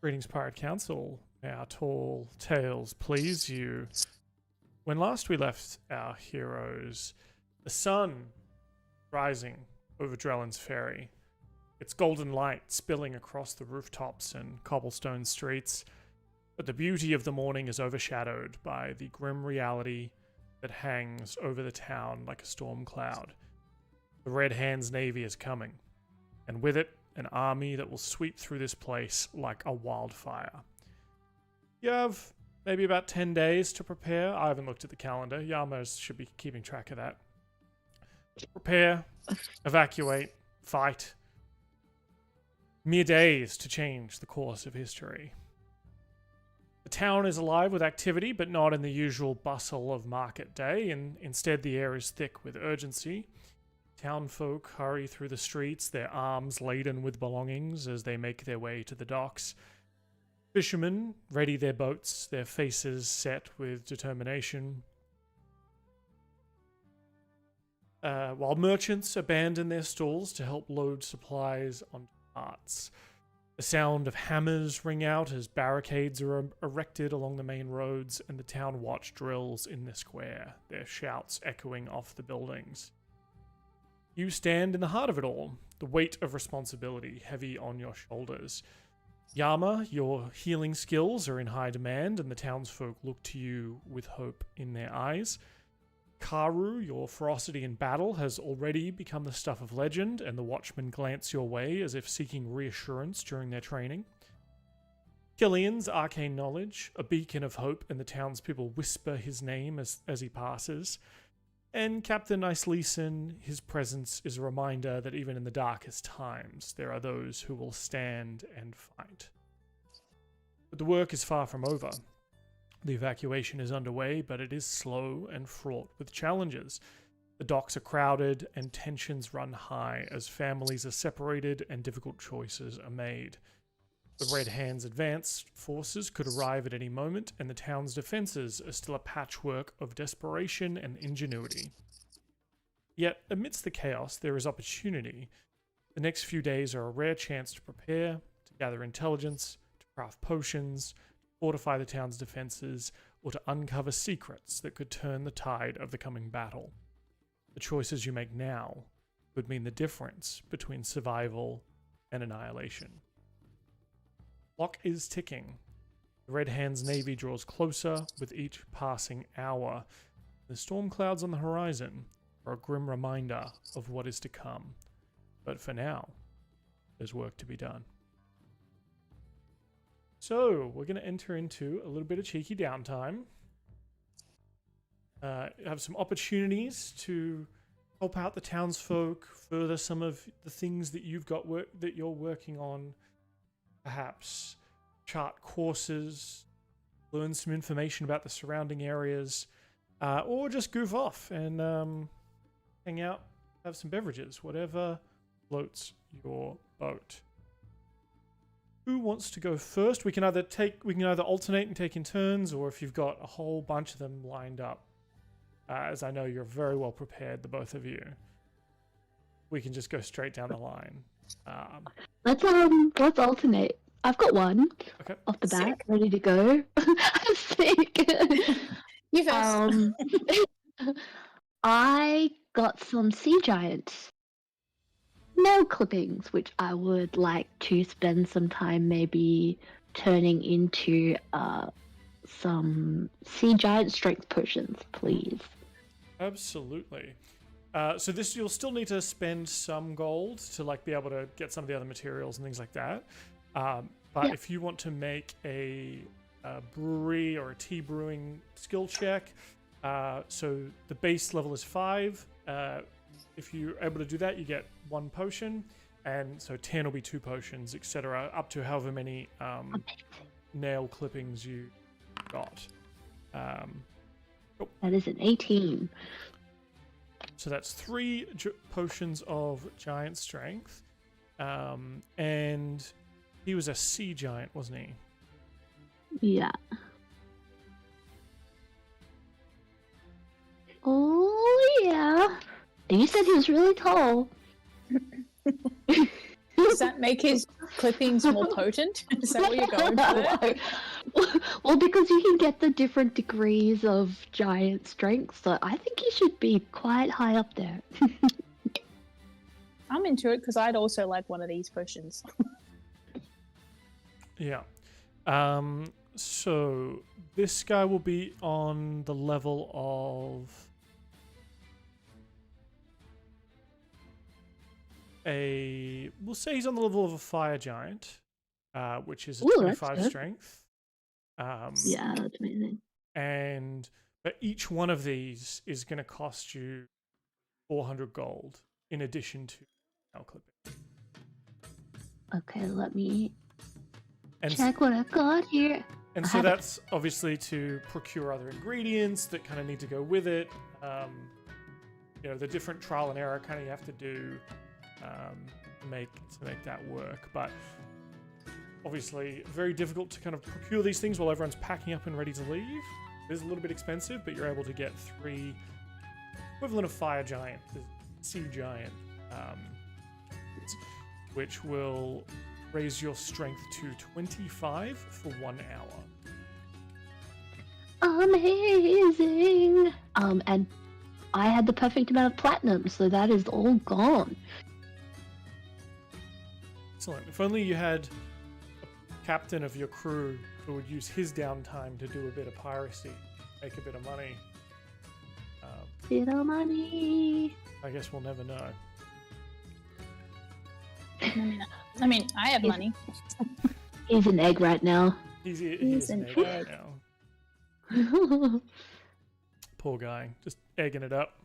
Greetings, Pirate Council. May our tall tales please you. When last we left our heroes, the sun rising over Drellin's Ferry, its golden light spilling across the rooftops and cobblestone streets, but the beauty of the morning is overshadowed by the grim reality that hangs over the town like a storm cloud. The Red Hands Navy is coming, and with it, an army that will sweep through this place like a wildfire. You have maybe about 10 days to prepare. I haven't looked at the calendar. Yamos should be keeping track of that. Prepare, evacuate, fight. Mere days to change the course of history. The town is alive with activity, but not in the usual bustle of market day, and instead the air is thick with urgency. Townsfolk hurry through the streets, their arms laden with belongings as they make their way to the docks. Fishermen ready their boats, their faces set with determination. While merchants abandon their stalls to help load supplies onto carts. The sound of hammers ring out as barricades are erected along the main roads, and the town watch drills in the square, their shouts echoing off the buildings. You stand in the heart of it all, the weight of responsibility heavy on your shoulders. Yama, your healing skills are in high demand, and the townsfolk look to you with hope in their eyes. Karu, your ferocity in battle has already become the stuff of legend, and the watchmen glance your way as if seeking reassurance during their training. Killian's arcane knowledge, a beacon of hope, and the townspeople whisper his name as he passes. And Captain Iceleeson, his presence is a reminder that even in the darkest times, there are those who will stand and fight. But the work is far from over. The evacuation is underway, but it is slow and fraught with challenges. The docks are crowded and tensions run high as families are separated and difficult choices are made. The Red Hands advance forces could arrive at any moment, and the town's defenses are still a patchwork of desperation and ingenuity. Yet, amidst the chaos, there is opportunity. The next few days are a rare chance to prepare, to gather intelligence, to craft potions, to fortify the town's defenses, or to uncover secrets that could turn the tide of the coming battle. The choices you make now would mean the difference between survival and annihilation. Clock is ticking. The Red Hands Navy draws closer with each passing hour. The storm clouds on the horizon are a grim reminder of what is to come. But for now, there's work to be done. So, we're going to enter into a little bit of cheeky downtime. Have some opportunities to help out the townsfolk, further some of the things that you've got that you're working on. Perhaps chart courses, learn some information about the surrounding areas, or just goof off and hang out, have some beverages, whatever floats your boat. Who wants to go first? We can either alternate and take in turns, or if you've got a whole bunch of them lined up, as I know you're very well prepared, the both of you, we can just go straight down the line. Let's alternate. I've got one off the bat, ready to go. I'm sick. You first. I got some sea giants nail clippings, which I would like to spend some time maybe turning into some sea giant strength potions, please. Absolutely. So this, you'll still need to spend some gold to be able to get some of the other materials and things like that. But if you want to make a brewery or a tea brewing skill check, so the base level is 5. If you're able to do that, you get 1 potion, and so 10 will be 2 potions, etc., up to however many nail clippings you got. That is an 18. So that's 3 potions of giant strength. And he was a sea giant, wasn't he? Yeah. Oh, yeah. And you said he was really tall. Does that make his clippings more potent? Is that what you're going for? Well, because you can get the different degrees of giant strength, so I think he should be quite high up there. I'm into it because I'd also like one of these potions. Yeah. So this guy will be on the level of we'll say he's on the level of a fire giant, which is a Ooh, 25 strength. Yeah, that's amazing. But each one of these is going to cost you 400 gold in addition to nail clipping. Okay, let me check what I've got here. And so that's obviously to procure other ingredients that kind of need to go with it. The different trial and error kind of you have to do to make that work. But obviously very difficult to kind of procure these things while everyone's packing up and ready to leave. It is a little bit expensive, but you're able to get 3 equivalent of fire giant, the sea giant, which will raise your strength to 25 for 1 hour. Amazing! And I had the perfect amount of platinum, so that is all gone. Excellent. If only you had a captain of your crew who would use his downtime to do a bit of piracy, make a bit of money. Bit of money. I guess we'll never know. I mean, I have money. He's an egg right now. He's an egg right now. Poor guy, just egging it up.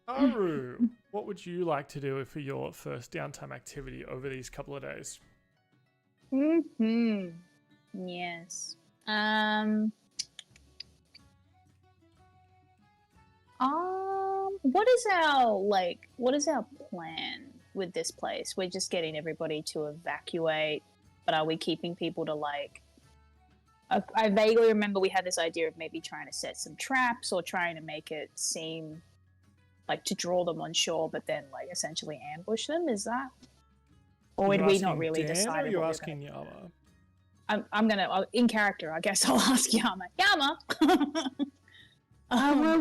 Aru, what would you like to do for your first downtime activity over these couple of days? Yes. What is our plan with this place? We're just getting everybody to evacuate, but are we keeping people to I vaguely remember we had this idea of maybe trying to set some traps or trying to make it seem like to draw them on shore, but then essentially ambush them. Is that? Or did we not really decide? Are you asking Yama? I'm gonna in character. I guess I'll ask Yama. Yama. Well,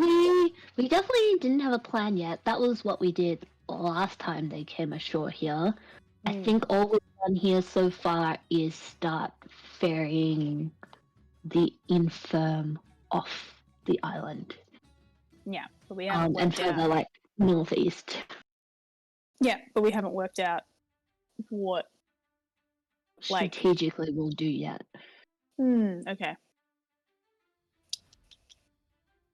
we definitely didn't have a plan yet. That was what we did last time they came ashore here. I think all we've done here so far is start ferrying the infirm off the island. Yeah, but we haven't and further northeast. Yeah, but we haven't worked out what strategically we'll do yet. Okay.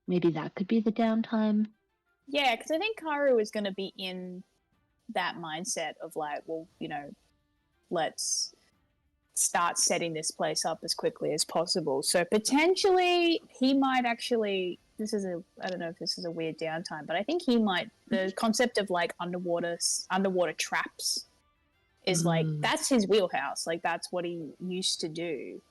Maybe that could be the downtime. Yeah, because I think Karu is going to be in that mindset of let's start setting this place up as quickly as possible. So potentially he might actually, I don't know if this is a weird downtime, but I think he might, the concept of underwater traps is that's his wheelhouse. That's what he used to do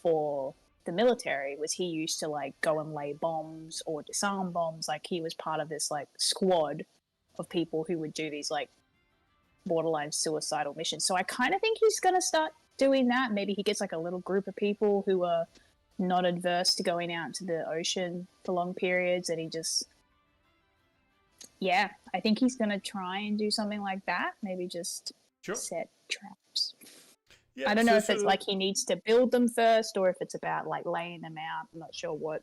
for the military, was he used to go and lay bombs or disarm bombs. He was part of this squad of people who would do these borderline suicidal missions. So I kind of think he's going to start doing that. Maybe he gets a little group of people who are not adverse to going out to the ocean for long periods, and he just, I think he's going to try and do something like that. Maybe just set traps. Yeah, I don't know if it's he needs to build them first, or if it's about laying them out. I'm not sure where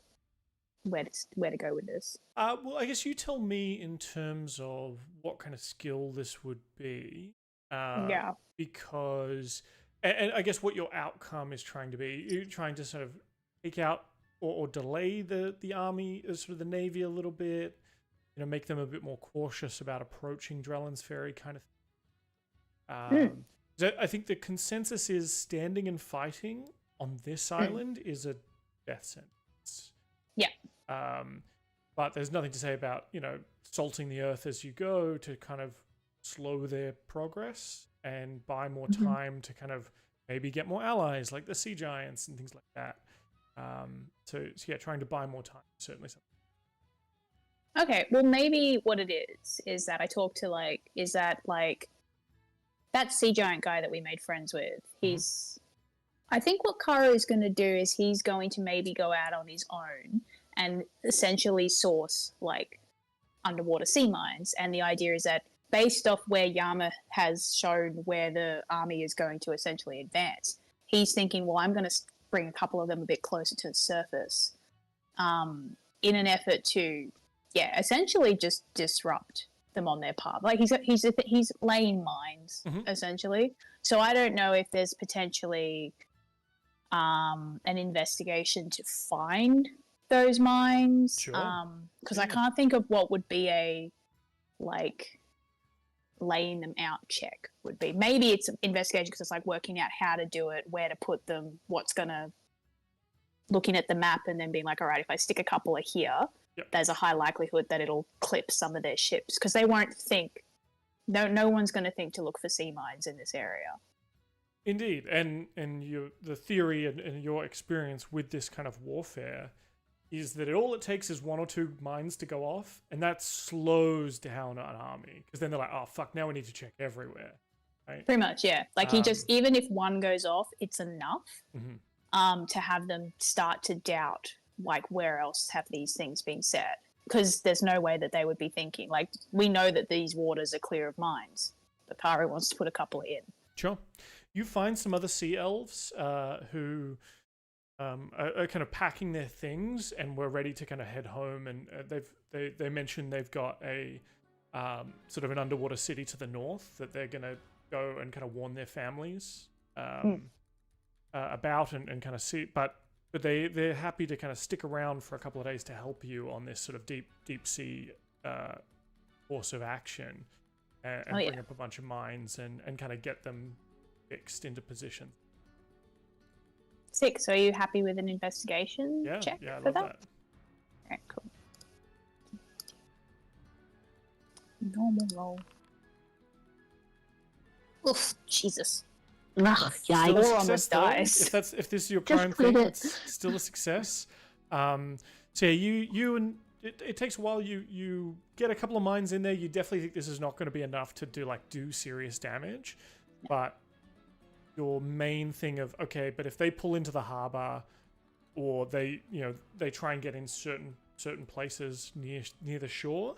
to go with this. Well, I guess you tell me in terms of what kind of skill this would be. Because, and I guess what your outcome is trying to be. You're trying to sort of take out or delay the army, sort of the navy a little bit. Make them a bit more cautious about approaching Drellin's Ferry, kind of thing. I think the consensus is standing and fighting on this island is a death sentence. Yeah. But there's nothing to say about, salting the earth as you go to kind of slow their progress and buy more time to kind of maybe get more allies like the sea giants and things like that. So trying to buy more time is certainly something. Okay, well maybe what it is that I talk to that sea giant guy that we made friends with, I think what Karo is going to do is he's going to maybe go out on his own and essentially source like underwater sea mines. And the idea is that based off where Yama has shown where the army is going to essentially advance, he's thinking, well, I'm going to bring a couple of them a bit closer to the surface in an effort to, essentially just disrupt them on their path. Like he's laying mines, essentially. So I don't know if there's potentially an investigation to find those mines. Sure. Because I can't think of what would be a like laying them out check would be. Maybe it's an investigation because it's like working out how to do it, where to put them, what's gonna, looking at the map and then being like, all right, if I stick a couple of here, there's a high likelihood that it'll clip some of their ships because they won't think. No one's going to think to look for sea mines in this area. Indeed, and the theory and your experience with this kind of warfare is that all it takes is 1 or 2 mines to go off, and that slows down an army because then they're like, oh fuck, now we need to check everywhere. Right? Pretty much, yeah. Like he just, even if one goes off, it's enough to have them start to doubt like where else have these things been set, because there's no way that they would be thinking like, we know that these waters are clear of mines, but Karo wants to put a couple in. Sure. You find some other sea elves who are kind of packing their things and were ready to kind of head home, and they mentioned they've got a sort of an underwater city to the north that they're going to go and kind of warn their families about and kind of see, but they're happy to kind of stick around for a couple of days to help you on this sort of deep sea course of action and bring up a bunch of mines and kind of get them fixed into position. Sick. So are you happy with an investigation check I for love that? Alright, cool. Normal roll. Oof, Jesus. Ugh, Still yikes. a success, though. Dice. If this is your Just prime quit thing, it. it's still a success. So yeah, you and it takes a while. You get a couple of mines in there. You definitely think this is not going to be enough to do serious damage, but your main thing of okay, but if they pull into the harbor, or they try and get in certain places near the shore,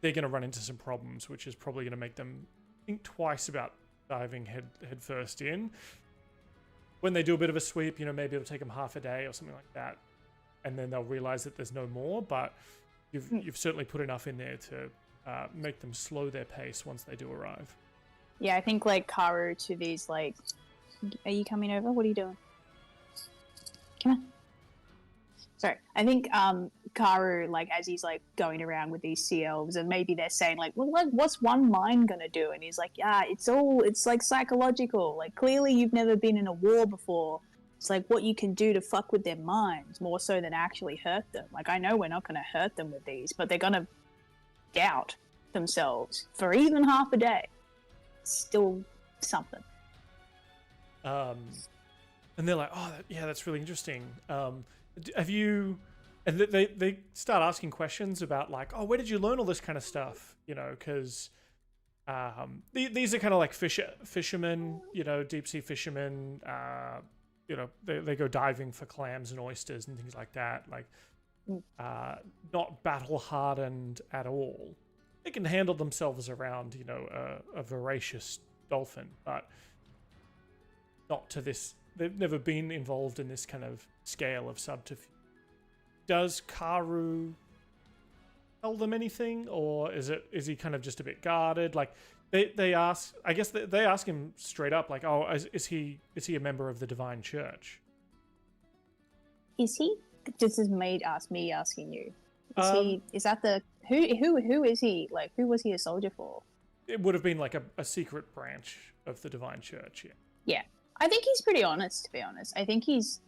they're going to run into some problems, which is probably going to make them think twice about diving head first in. When they do a bit of a sweep, maybe it'll take them half a day or something like that, and then they'll realize that there's no more. But you've certainly put enough in there to make them slow their pace once they do arrive. Yeah, I think like Karu to these like, are you coming over? What are you doing? Come on. Sorry, I think Karu, like as he's like going around with these sea elves, and maybe they're saying like, well, what's one mine gonna do? And he's like, yeah, it's like psychological. Like clearly you've never been in a war before. It's like what you can do to fuck with their minds more so than actually hurt them. Like I know we're not gonna hurt them with these, but they're gonna doubt themselves for even half a day. Still something. And they're like, oh, that's really interesting. Have you? And they start asking questions about like, oh, where did you learn all this kind of stuff? Because these are kind of like fishermen, deep sea fishermen. They go diving for clams and oysters and things like that. Like, not battle hardened at all. They can handle themselves around, a voracious dolphin, but not to this. They've never been involved in this kind of scale of subterfuge. Does Karu tell them anything, or is he kind of just a bit guarded? Like they ask, I guess they ask him straight up, like, oh, is he a member of the Divine Church? Is he? This is me asking you. Is he? Is that the who is he? Like, who was he a soldier for? It would have been like a secret branch of the Divine Church. Yeah. Yeah, I think he's pretty honest. To be honest, I think he's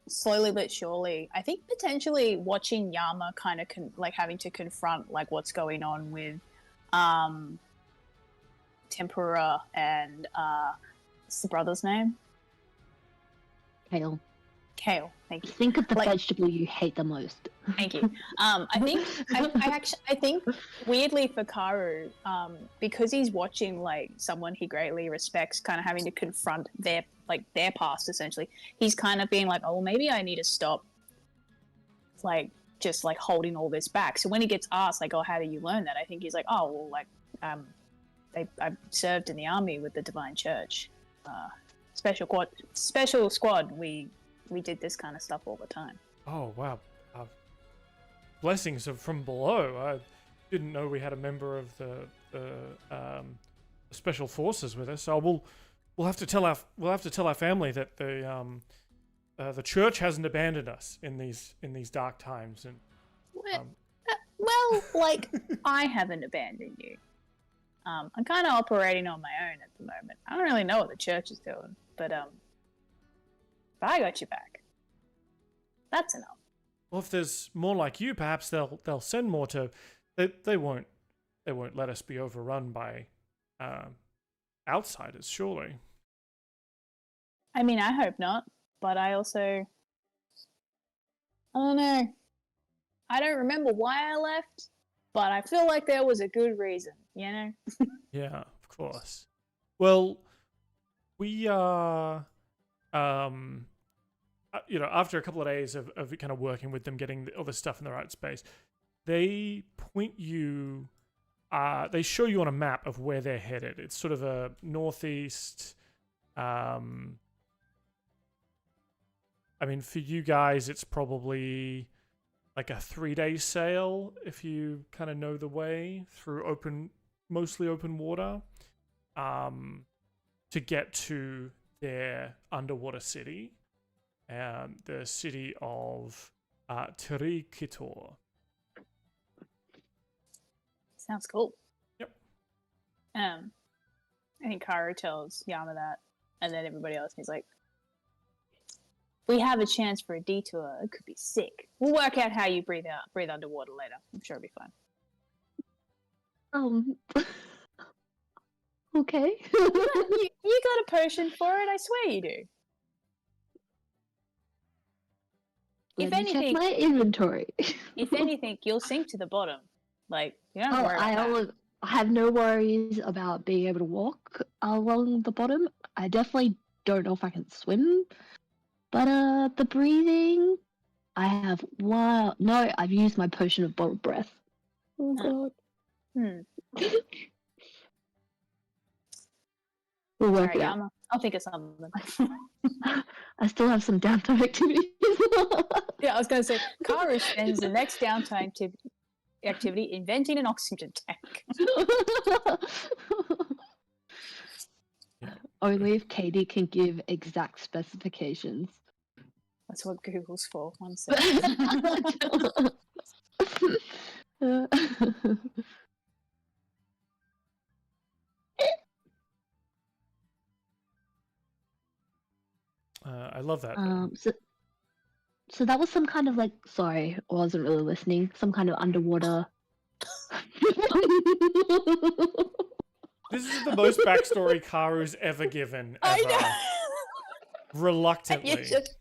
slowly but surely. I think potentially watching Yama kind of having to confront like what's going on with Tempura and what's the brother's name? Kale. Kale. Thank you. Think of the Like- vegetable you hate the most. Thank you. I think weirdly for Karu, because he's watching like someone he greatly respects, kind of having to confront their past essentially. He's kind of being like, oh, well, maybe I need to stop, like just like holding all this back. So when he gets asked like, oh, how do you learn that? I think he's like, oh, well, like I served in the army with the Divine Church, special squad. We did this kind of stuff all the time. Oh wow. Blessings from below. I didn't know we had a member of the special forces with us. So we'll have to tell our family that the church hasn't abandoned us in these dark times. And well, like I haven't abandoned you. I'm kind of operating on my own at the moment. I don't really know what the church is doing, but I got you back. That's enough. well, if there's more like you, perhaps they'll send more to. They won't let us be overrun by outsiders, surely. I mean, I hope not, but I don't know. I don't remember why I left, but I feel like there was a good reason, you know? Yeah, of course. Well, we are, after a couple of days of kind of working with them, getting all this stuff in the right space, they point you, they show you on a map of where they're headed. It's sort of a northeast, I mean, for you guys, it's probably like a 3-day sail if you kind of know the way through mostly open water, to get to their underwater city, the city of Trikitor. Sounds cool. Yep. I think Karu tells Yama that, and then everybody else, he's like, we have a chance for a detour. It could be sick. We'll work out how you breathe underwater later. I'm sure it'll be fine. Okay. You got a potion for it? I swear you do. Let If me anything, check my inventory. if anything, you'll sink to the bottom. Like, you don't have to worry about that. I have no worries about being able to walk along the bottom. I definitely don't know if I can swim. But the breathing, I have no, I've used my potion of bottled breath. Oh god. We'll work Sorry, it out. Yama. I'll think of something. I still have some downtime activities. Yeah, I was going to say, Karu spends the next downtime activity inventing an oxygen tank. Only if Katie can give exact specifications. That's what Google's for. One second. I love that. So that was some kind of like, sorry, I wasn't really listening. Some kind of underwater. This is the most backstory Karu's ever given. Ever. I know. Reluctantly. You just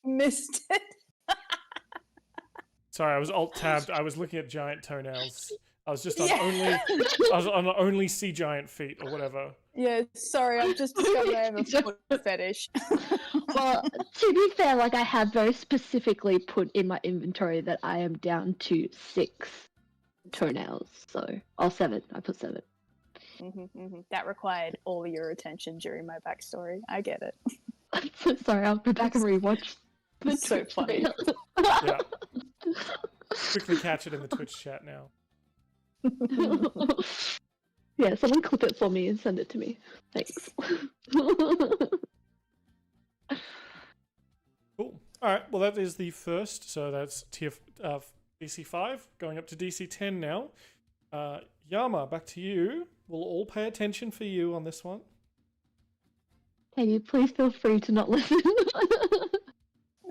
missed it. Sorry, I was alt-tabbed. I was looking at giant toenails. I was just on Yeah. only sea giant feet or whatever. Yeah, sorry, I've just discovered I have a foot fetish. Well, to be fair, like I have very specifically put in my inventory that I am down to 6 toenails. So, 7. I put 7. That required all your attention during my backstory. I get it. I'm so sorry. I'll go back and rewatch. It's so funny. Yeah. Quickly catch it in the Twitch chat now. Yeah, someone clip it for me and send it to me. Thanks. Cool. All right. Well, that is the first. So that's tier DC 5 going up to DC 10 now. Yama, back to you. We'll all pay attention for you on this one. Katie, please feel free to not listen.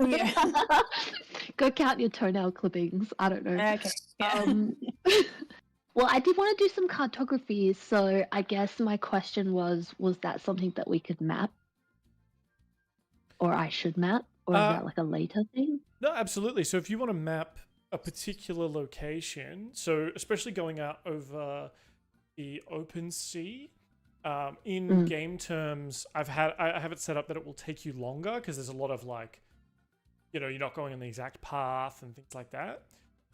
Yeah. Go count your toenail clippings. I don't know. Okay. Yeah. Well, I did want to do some cartography, so I guess my question was that something that we could map? Or I should map? Or is that like a later thing? No, absolutely. So if you want to map a particular location, so especially going out over the open sea, in game terms, I have it set up that it will take you longer because there's a lot of like, you're not going on the exact path and things like that.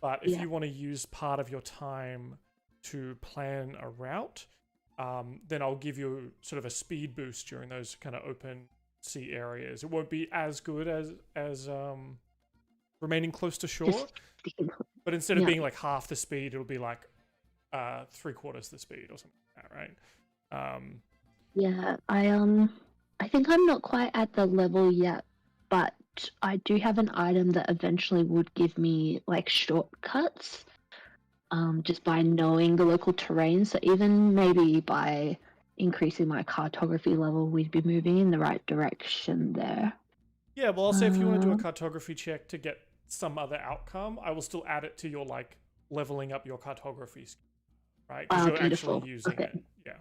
But if you want to use part of your time to plan a route, then I'll give you sort of a speed boost during those kind of open sea areas. It won't be as good as remaining close to shore, but instead of being like half the speed, it'll be like 3/4 the speed or something like that, right? Yeah, I think I'm not quite at the level yet, but I do have an item that eventually would give me like shortcuts, just by knowing the local terrain. So even maybe by increasing my cartography level, we'd be moving in the right direction there. Yeah, well, I'll say if you want to do a cartography check to get some other outcome, I will still add it to your like leveling up your cartography skill, right? Because you're Beautiful. actually using it. Yeah.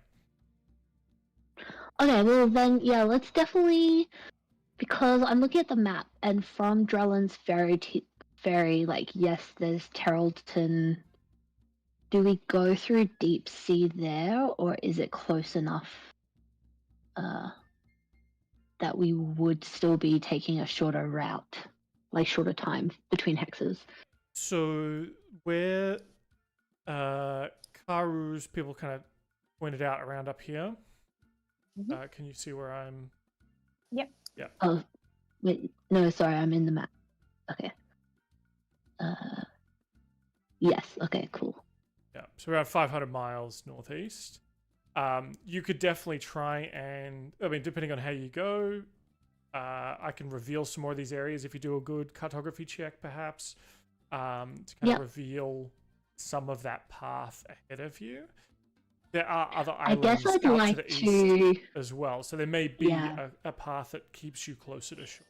Okay, well then, yeah, let's definitely, because I'm looking at the map, and from Drellin's ferry, like, yes, there's Terrelton. Do we go through deep sea there, or is it close enough that we would still be taking a shorter route, like shorter time between hexes? So where Karu's people kind of pointed out around up here, can you see where I'm? Yep. Yeah. Oh, wait, no, sorry, I'm in the map. Okay. Yes, okay, cool. Yeah, so around 500 miles northeast. You could definitely try and, I mean, depending on how you go, I can reveal some more of these areas if you do a good cartography check, perhaps, to kind of reveal some of that path ahead of you. There are other islands I guess I'd out like to the east to... as well, so there may be a path that keeps you closer to shore.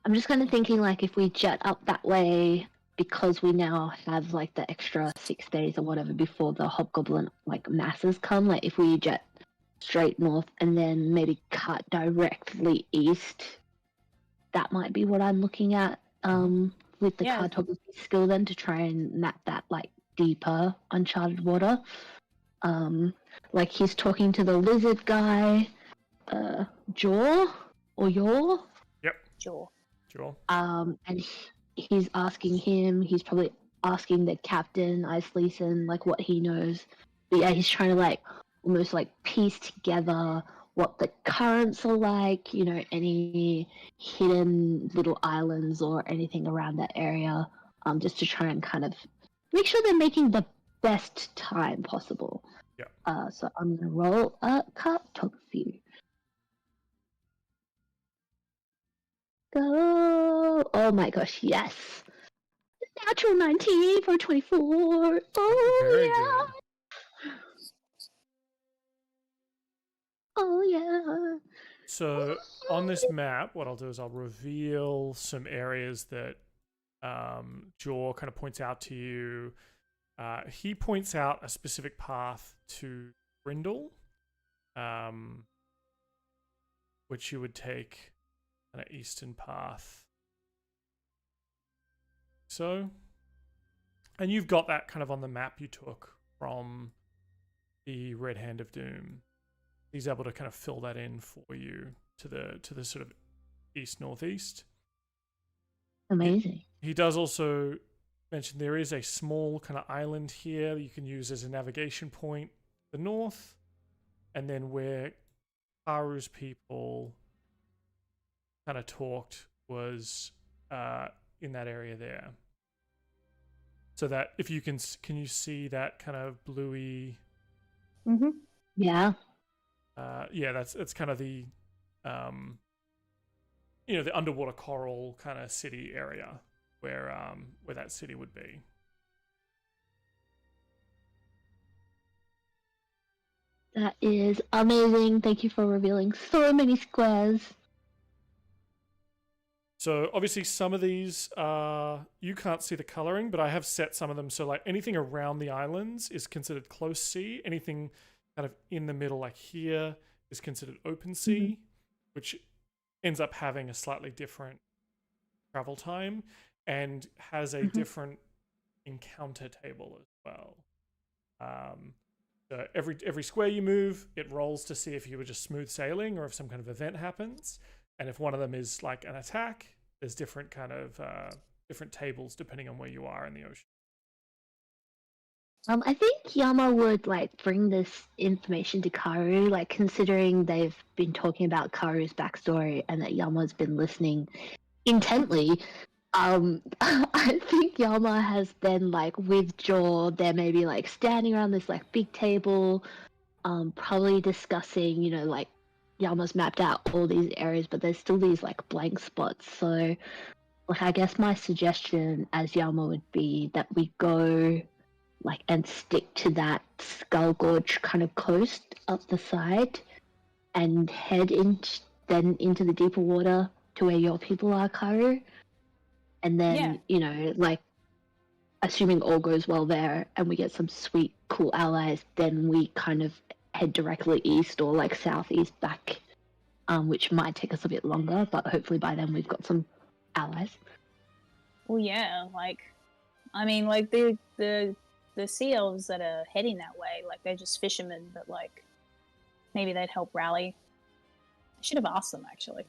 I'm just kind of thinking, like, if we jet up that way, because we now have, like, the extra 6 days or whatever before the hobgoblin, like, masses come, like, if we jet straight north and then maybe cut directly east, that might be what I'm looking at, with the cartography skill then, to try and map that, like, deeper uncharted water. Like, he's talking to the lizard guy, Jaw, or Yaw? Yep. Jaw. And he's asking him, he's probably asking the captain, Iceleeson, like, what he knows. But yeah, he's trying to, like, almost, like, piece together what the currents are like, any hidden little islands or anything around that area, just to try and kind of make sure they're making the best time possible. Yeah. So I'm going to roll a cartography. Go! Oh my gosh, yes! Natural 19 for 24. Oh, Very yeah! good. Oh, yeah! So on this map, what I'll do is I'll reveal some areas that Jaw kind of points out to you. He points out a specific path to Brindle, which you would take an eastern path. So, and you've got that kind of on the map you took from the Red Hand of Doom. He's able to kind of fill that in for you to the sort of east northeast. Amazing. He does also mention there is a small kind of island here that you can use as a navigation point to the north, and then where Karu's people kind of talked was in that area there. So that if you can you see that kind of bluey? Yeah. Yeah, it's kind of the the underwater coral kind of city area where that city would be. That is amazing. Thank you for revealing so many squares. So obviously some of these you can't see the coloring, but I have set some of them so like anything around the islands is considered close sea. Anything kind of in the middle like here is considered open sea, which ends up having a slightly different travel time and has a different encounter table as well. So every square you move, it rolls to see if you were just smooth sailing or if some kind of event happens. And if one of them is like an attack, there's different kind of different tables depending on where you are in the ocean. I think Yama would like bring this information to Karu, like considering they've been talking about Karu's backstory and that Yama's been listening intently. I think Yama has then like withdraw. They're maybe like standing around this like big table, probably discussing, you know, like Yama's mapped out all these areas, but there's still these like blank spots. So, like, I guess my suggestion as Yama would be that we go like and stick to that Skull Gorge kind of coast up the side and head then into the deeper water to where your people are, Karu. And then, you know, like, assuming all goes well there and we get some sweet, cool allies, then we kind of head directly east or like southeast back, which might take us a bit longer, but hopefully by then we've got some allies. Well, yeah, like, I mean, like the sea elves that are heading that way, like they're just fishermen, but like maybe they'd help rally. I should have asked them actually.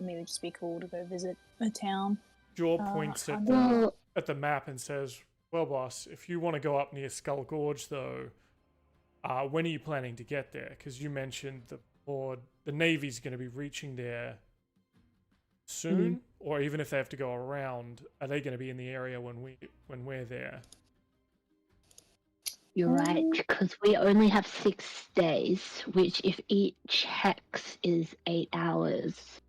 I mean, it would just be cool to go visit a town. Jaw points at the map and says, "Well, boss, if you want to go up near Skull Gorge, though, when are you planning to get there? Because you mentioned the Navy's going to be reaching there soon, or even if they have to go around, are they going to be in the area when we're there?" You're right, because we only have 6 days, which if each hex is 8 hours,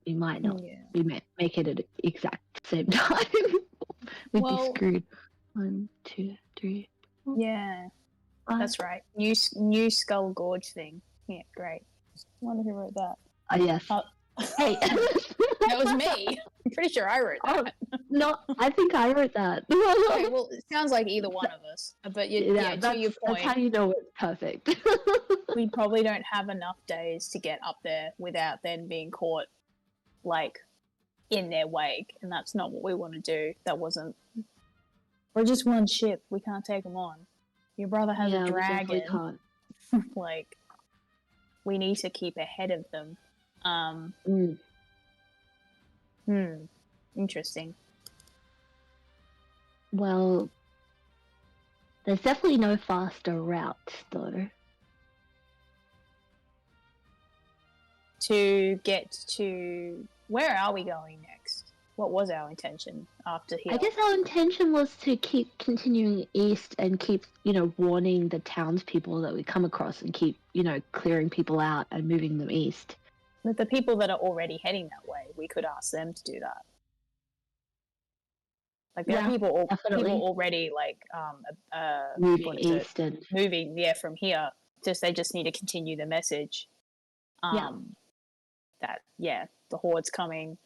we might not. Yeah. We may make it at the exact same time. We'd be screwed. 1, 2, 3. 4, Yeah, 5. that's right. New Skull Gorge thing. Yeah, great. I wonder who wrote that. Oh yes. Hey. That was me. I'm pretty sure I wrote that. No, I think I wrote that. Okay, well, it sounds like either one of us. But to your point, that's how you know it's perfect. We probably don't have enough days to get up there without then being caught, like, in their wake, and that's not what we want to do. That wasn't. We're just one ship. We can't take them on. Your brother has a dragon. Can't. Like, we need to keep ahead of them. Interesting. Well, there's definitely no faster route, though. To get to... Where are we going next? What was our intention after here? I guess our intention was to keep continuing east and keep, you know, warning the townspeople that we come across and keep, you know, clearing people out and moving them east. But the people that are already heading that way, we could ask them to do that. Like, there are people already, like, moving east and... Moving, from here. They just need to continue the message. That, the Horde's coming.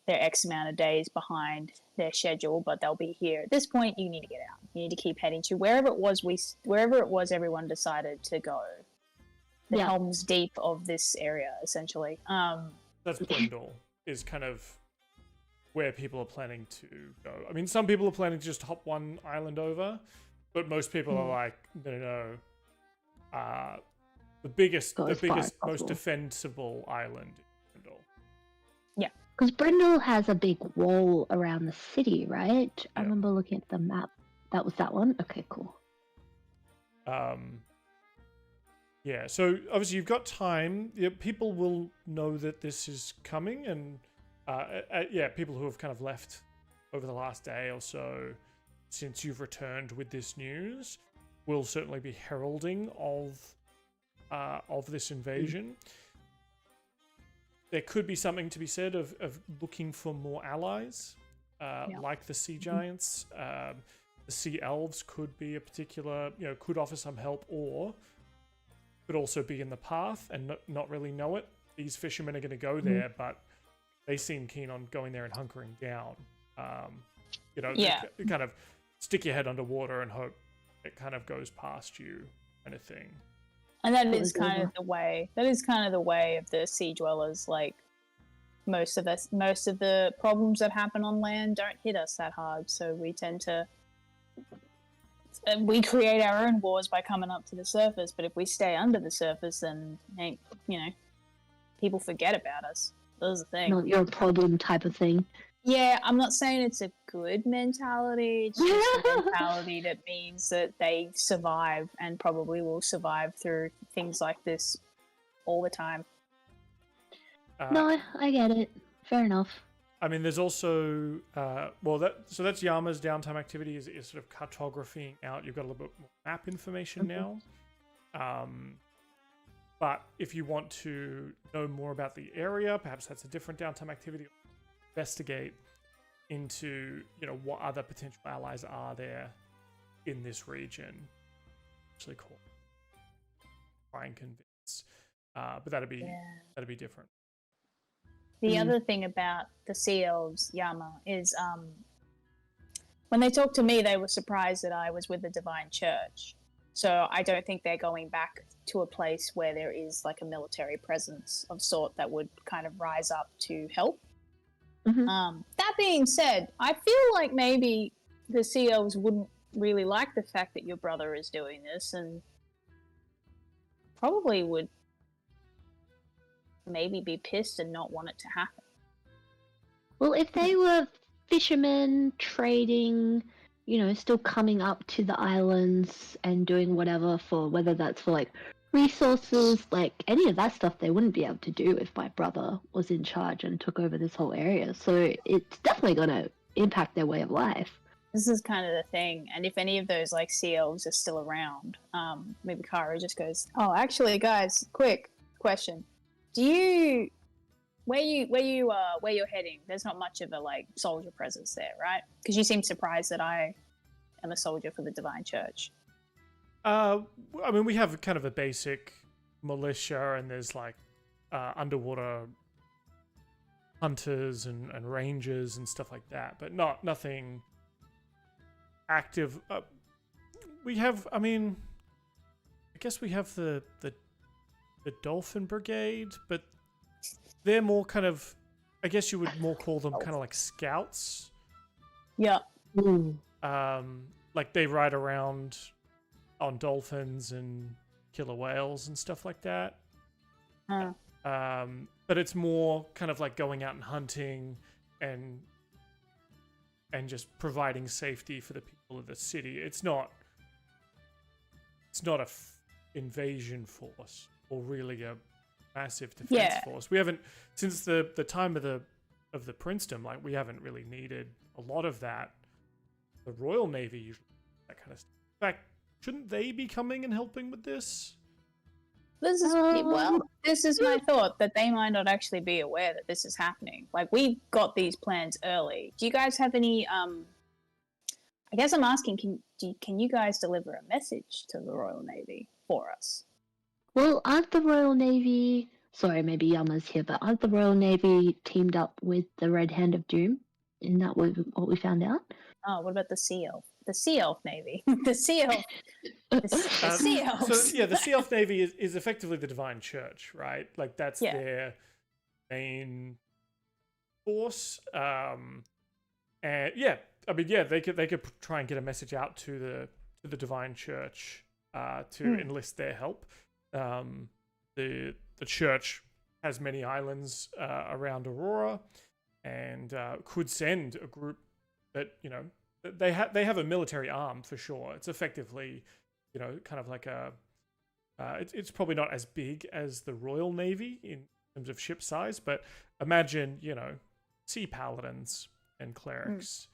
They're X amount of days behind their schedule, but they'll be here. At this point, you need to get out. You need to keep heading to wherever it was everyone decided to go. The Helm's Deep of this area, essentially. That's Brindle, is kind of where people are planning to go. I mean, some people are planning to just hop one island over, but most people are like, no. The biggest, most defensible island is Brindle. Yeah, because Brindle has a big wall around the city, right? Yeah. I remember looking at the map. That was that one? Okay, cool. Yeah, so obviously you've got time. Yeah, people will know that this is coming, and people who have kind of left over the last day or so since you've returned with this news will certainly be heralding of this invasion. There could be something to be said of looking for more allies, like the sea giants. The sea elves could be a particular, could offer some help, or could also be in the path and not really know it. These fishermen are going to go there, but they seem keen on going there and hunkering down. You kind of stick your head underwater and hope it kind of goes past you, kind of thing. And that That is was kind over. of the way. That is kind of the way of the sea dwellers. Like most of the problems that happen on land don't hit us that hard, so we tend to. We create our own wars by coming up to the surface. But if we stay under the surface, then people forget about us. That's the thing. Not your problem type of thing. Yeah, I'm not saying it's a good mentality. It's just a mentality that means that they survive and probably will survive through things like this all the time. No, I get it. Fair enough. I mean, there's also that's Yama's downtime activity is sort of cartographing out. You've got a little bit more map information now. But if you want to know more about the area, perhaps that's a different downtime activity. Investigate into what other potential allies are there in this region. Actually, call try and convince, but that'd be different. The other thing about the Sea Elves, Yama, is when they talked to me, they were surprised that I was with the Divine Church. So I don't think they're going back to a place where there is like a military presence of sort that would kind of rise up to help. Mm-hmm. That being said, I feel like maybe the Sea Elves wouldn't really like the fact that your brother is doing this, and probably would maybe be pissed and not want it to happen. Well, if they were fishermen trading, still coming up to the islands and doing whatever for, whether that's for like resources, like any of that stuff, they wouldn't be able to do if my brother was in charge and took over this whole area. So it's definitely going to impact their way of life. This is kind of the thing, and if any of those like sea elves are still around, maybe Kara just goes, "Oh, actually, guys, quick question: where you're heading? There's not much of a like soldier presence there, right? Because you seem surprised that I am a soldier for the Divine Church." I mean, we have kind of a basic militia, and there's like underwater hunters and rangers and stuff like that, but nothing active. We have, I mean, I guess we have the Dolphin Brigade, but they're more kind of, I guess you would more call them kind of like scouts. Yeah. Like they ride around on dolphins and killer whales and stuff like that. But it's more kind of like going out and hunting and just providing safety for the people of the city. It's not a invasion force or really a massive defense force. We haven't, since the time of the princedom, like we haven't really needed a lot of that. The Royal Navy usually that kind of stuff. In fact, shouldn't they be coming and helping with this? This is my thought, that they might not actually be aware that this is happening. Like, we got these plans early. Do you guys have any? I guess I'm asking, can you guys deliver a message to the Royal Navy for us? Well, aren't the Royal Navy... Sorry, maybe Yama's here, but aren't the Royal Navy teamed up with the Red Hand of Doom? Isn't that what we found out? Oh, what about the Sea Elf? The Sea Elf Navy. The Sea Elf. The Sea Elves. So, yeah, the Sea Elf Navy is effectively the Divine Church, right? Like, that's their main force. And yeah, I mean, yeah, they could try and get a message out to the Divine Church to enlist their help. The church has many islands around Aurora, and could send a group that they have a military arm for sure. It's effectively kind of like a it's probably not as big as the Royal Navy in terms of ship size, but imagine sea paladins and clerics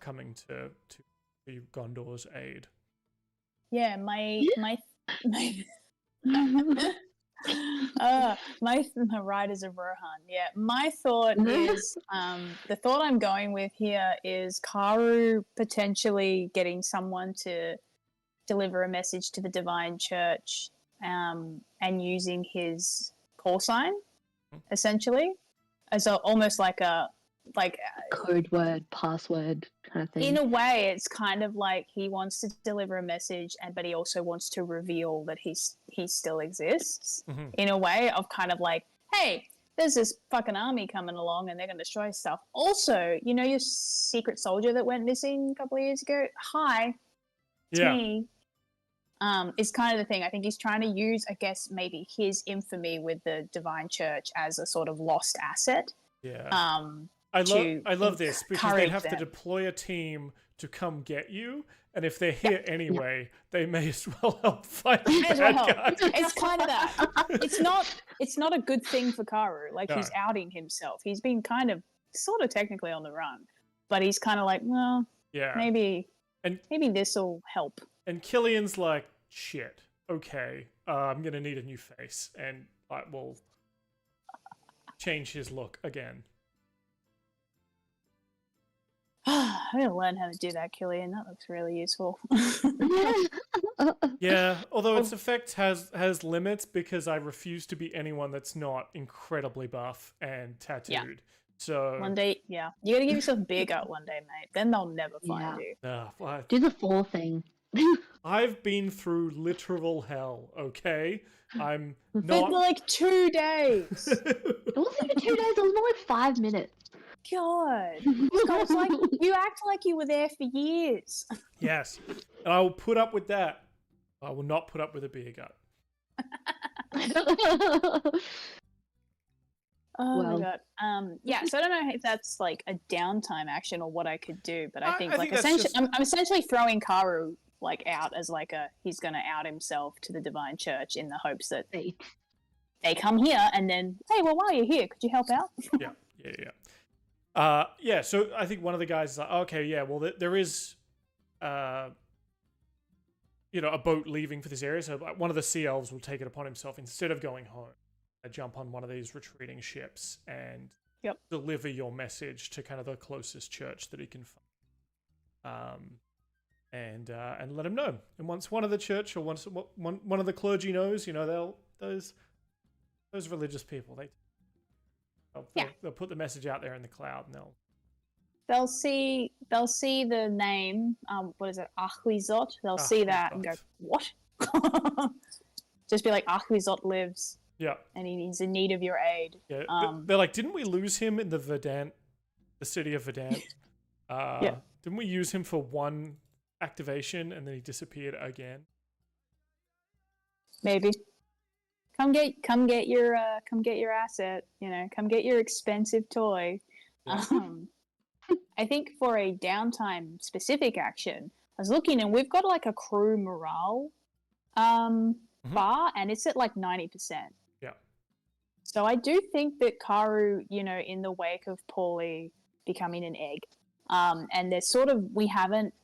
coming to Gondor's aid. Yeah, my Riders of Rohan. Yeah, my thought is the thought I'm going with here is Karu potentially getting someone to deliver a message to the Divine Church, and using his call sign essentially as almost like a like Code word, password kind of thing. in a way, it's kind of like he wants to deliver a message, but he also wants to reveal that he still exists. Mm-hmm. In a way of kind of like, hey, there's this fucking army coming along and they're going to destroy stuff. Also, you know your secret soldier that went missing a couple of years ago? Hi, it's me. Is kind of the thing. I think he's trying to use, I guess, maybe his infamy with the Divine Church as a sort of lost asset. Yeah. I love this because they have to deploy a team to come get you, and if they're here anyway, they may as well help fight the bad guys. It's kind of that. It's not a good thing for Karu. Like he's outing himself. He's been kind of sort of technically on the run, but he's kind of like, well, maybe this will help. And Killian's like, shit. Okay, I'm gonna need a new face, and we'll change his look again. I'm gonna learn how to do that, Killian. That looks really useful. Yeah, although its effect has limits because I refuse to be anyone that's not incredibly buff and tattooed. Yeah. So one day, you gotta give yourself a beer gut one day, mate. Then they'll never find you. Do the fall thing. I've been through literal hell, okay? I'm not... For like 2 days. It wasn't even 2 days, it was more like 5 minutes. God. It's like, you act like you were there for years. Yes. And I will put up with that. I will not put up with a beer gut. My God. So I don't know if that's like a downtime action or what I could do, but I think essentially, I'm essentially throwing Karu like out as like he's going to out himself to the Divine Church in the hopes that they come here and then, hey, well, while you're here, could you help out? Yeah. So I think one of the guys is like, okay, yeah, well, there is, a boat leaving for this area. So one of the sea elves will take it upon himself instead of going home. Jump on one of these retreating ships and deliver your message to kind of the closest church that he can find. And let him know. And once one of the church or once one of the clergy knows, those religious people, they'll put the message out there in the cloud, and they'll see the name. What is it, Ahwizot? They'll see that and go, what? Just be like, Ahwizot lives. Yeah. And he's in need of your aid. Yeah. They're like, didn't we lose him in the city of Verdant? Didn't we use him for one activation and then he disappeared again? Maybe. Come get your asset, come get your expensive toy. Yeah. I think for a downtime specific action, I was looking and we've got like a crew morale bar and it's at like 90%. Yeah. So I do think that Karu, in the wake of Paulie becoming an egg, and there's sort of we haven't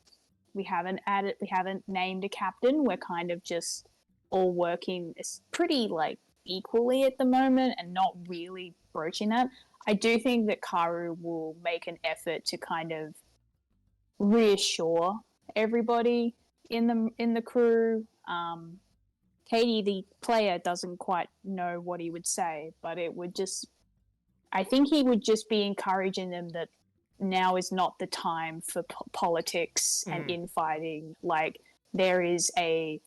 named a captain. We're kind of just all working pretty like equally at the moment and not really broaching that. I do think that Karu will make an effort to kind of reassure everybody in the crew. Katie, the player, doesn't quite know what he would say, but I think he would just be encouraging them that now is not the time for politics and infighting. Like, there is a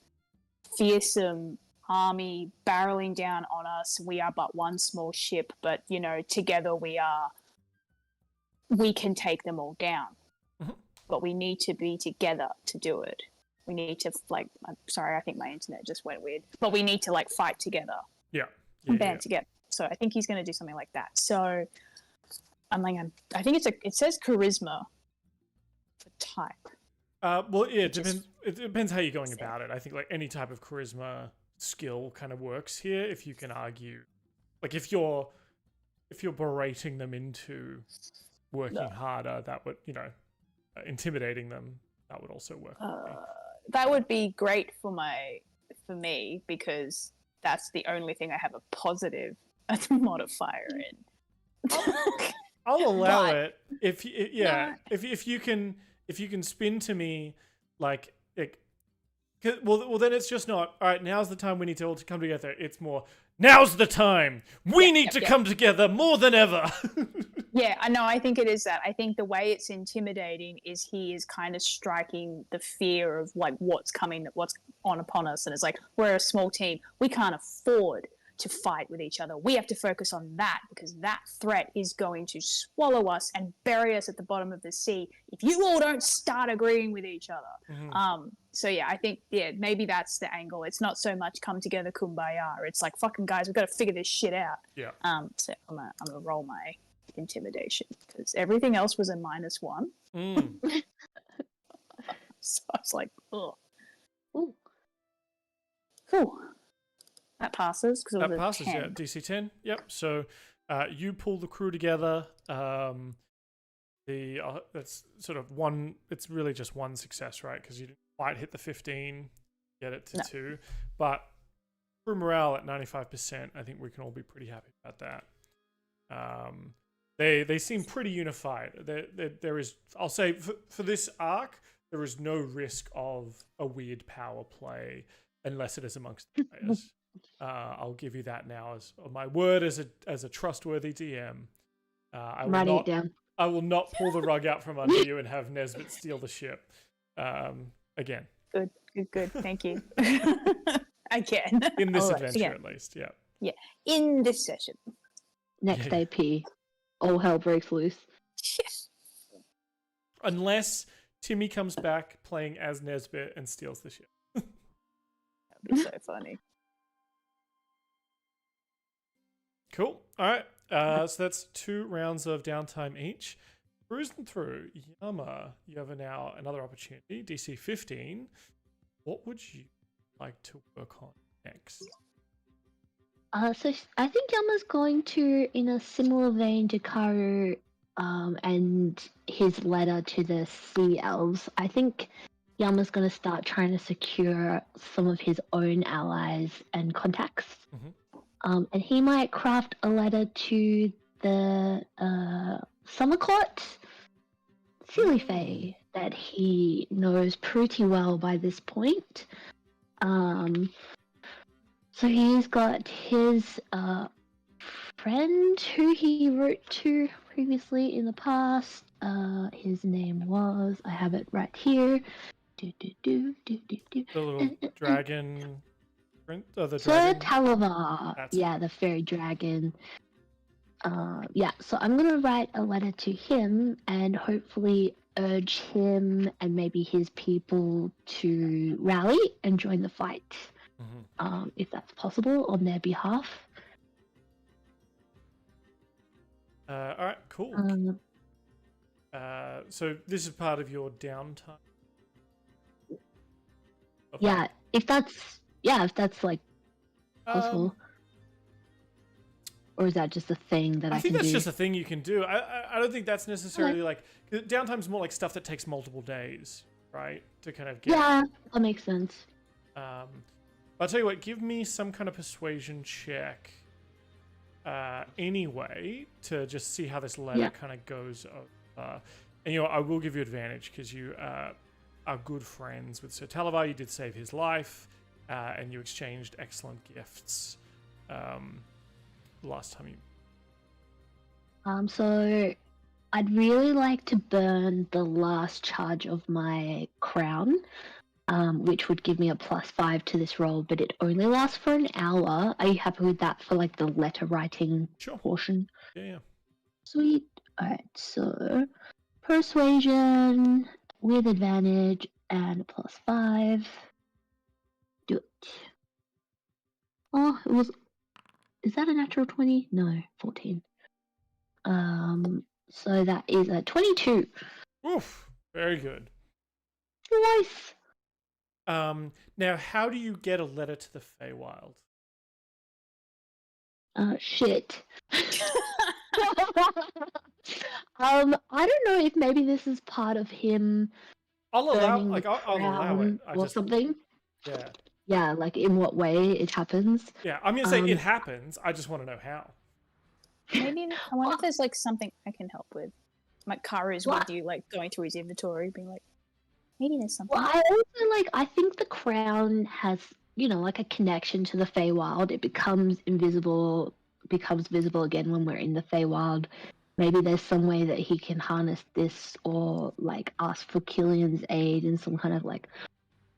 fearsome army barreling down on us. We are but one small ship, but, together we can take them all down. But we need to be together to do it. We need to, I'm sorry, I think my internet just went weird. But we need to, fight together. Yeah. Band together. So I think he's going to do something like that. So I think it says charisma for type. Well, yeah, it depends how you're going about it. I think, any type of charisma skill kind of works here if you can argue. If you're berating them into working harder, that would, intimidating them, that would also work. That would be great for me because that's the only thing I have a positive modifier in. I'll allow it if you can spin to me Well, then it's just not, all right, now's the time we need to all to come together. It's more, now's the time. We need to come together more than ever. Yeah, I know. I think it is that. I think the way it's intimidating is he is kind of striking the fear of like what's on upon us. And it's like, we're a small team. We can't afford to fight with each other. We have to focus on that because that threat is going to swallow us and bury us at the bottom of the sea if you all don't start agreeing with each other. So yeah, I think maybe that's the angle. It's not so much come together kumbaya. It's like, fucking guys, we've got to figure this shit out. Yeah. So I'm gonna roll my intimidation because everything else was a -1. So I was like, oh, cool. That passes because that passes. 10. Yeah, DC 10. Yep. So you pull the crew together. That's sort of one. It's really just one success, right? Because you didn't quite hit the 15, get it to 2, but crew morale at 95%. I think we can all be pretty happy about that. They seem pretty unified. There is, I'll say, for this arc, there is no risk of a weird power play unless it is amongst the players. I'll give you that now as my word as a trustworthy DM. I will not pull the rug out from under you and have Nesbit steal the ship. Again. Good. Thank you. Again. In this adventure, at least. Yeah. Yeah. In this session. Next AP. All hell breaks loose. Yes. Unless Timmy comes back playing as Nesbit and steals the ship. That'd be so funny. Cool. All right. So that's 2 rounds of downtime each. Cruising through, Yama, you have now another opportunity. DC 15. What would you like to work on next? So I think Yama's going to, in a similar vein to Karu, and his letter to the sea elves. I think Yama's going to start trying to secure some of his own allies and contacts. And he might craft a letter to the Summer Court, Silly Fae, that he knows pretty well by this point. So he's got his friend who he wrote to previously in the past. His name was, I have it right here. The little dragon. Sir Talavar. Yeah, the fairy dragon. So I'm going to write a letter to him and hopefully urge him and maybe his people to rally and join the fight. If that's possible on their behalf. All right, cool. So this is part of your downtime. Yeah, if that's like possible. Or is that just a thing that I can do? I think that's just a thing you can do. I don't think that's necessarily like downtime's more like stuff that takes multiple days, right? To kind of get. Yeah, that makes sense. I'll tell you what. Give me some kind of persuasion check. Anyway, to just see how this letter kind of goes. And I will give you advantage because you are good friends with Sir Talavar. You did save his life, and you exchanged excellent gifts. Last time you. So I'd really like to burn the last charge of my crown, which would give me a +5 to this roll, but it only lasts for an hour. Are you happy with that for like the letter writing portion? Yeah. Sweet. Alright, so persuasion with advantage and a +5. Do it. Oh, it was. Is that a natural 20? No, 14. So that is a 22. Oof, very good. Twice. Now, how do you get a letter to the Feywild? Shit. I don't know if maybe this is part of him. I'll allow it. Or something. Yeah. Yeah, like in what way it happens. Yeah, I'm gonna say it happens. I just want to know how. Maybe I wonder if there's like something I can help with. Like Karu's with you, like going through his inventory, being like, Maybe there's something. Well, I also like. I think the crown has, like a connection to the Feywild. It becomes invisible, becomes visible again when we're in the Feywild. Maybe there's some way that he can harness this, or like ask for Killian's aid in some kind of like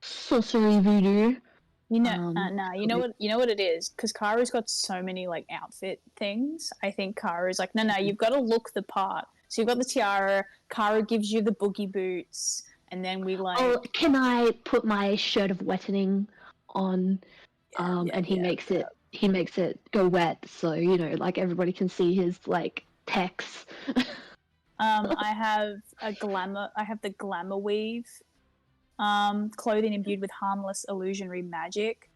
sorcery voodoo. You know, Um, you know what it is, because Kara's got so many like outfit things. I think Kara's like, no, you've got to look the part. So you've got the tiara. Kara gives you the boogie boots, and then we like. Oh, can I put my shirt of wetting on? And he makes it go wet, so like everybody can see his like text. I have the glamour weave. Clothing imbued with harmless illusionary magic.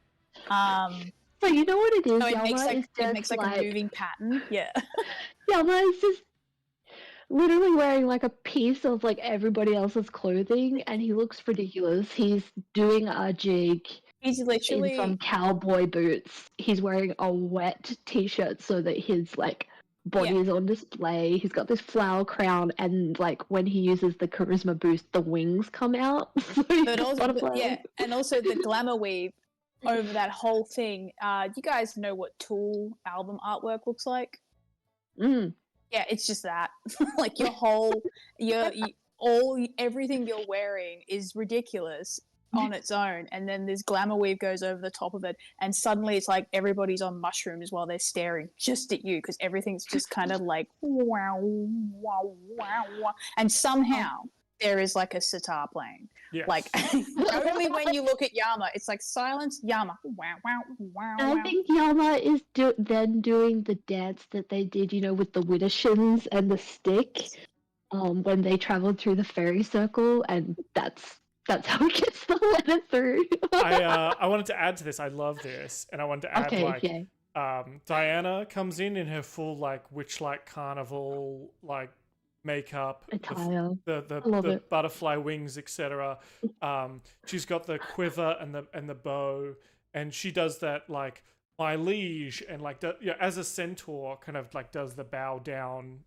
So you know what it is? Oh, Yama makes like a moving pattern. Yeah. Yama is just literally wearing like a piece of like everybody else's clothing, and he looks ridiculous. He's doing a jig. He's In literally some cowboy boots. He's wearing a wet t-shirt so that his like body is on display. He's got this flower crown, and like when he uses the charisma boost, the wings come out. So but also and also the glamour weave over that whole thing. You guys know what Tool album artwork looks like? Mm. Yeah, it's just that. Like your whole everything you're wearing is ridiculous on its own, and then this glamour weave goes over the top of it, and suddenly it's like everybody's on mushrooms while they're staring just at you, because everything's just kind of like wow, wow, wow, wow. And somehow there is like a sitar playing. Yes. Like only when you look at Yama, it's like silence, Yama, wow, wow, wow. I think Yama is then doing the dance that they did, with the Widdershins and the stick, when they traveled through the fairy circle, and that's how he gets the letter through. I wanted to add to this. I love this, and I wanted to add Diana comes in her full like witch-like carnival like makeup, attire. the butterfly wings, etc. She's got the quiver and the bow, and she does that like my liege, and like as a centaur, kind of like does the bow down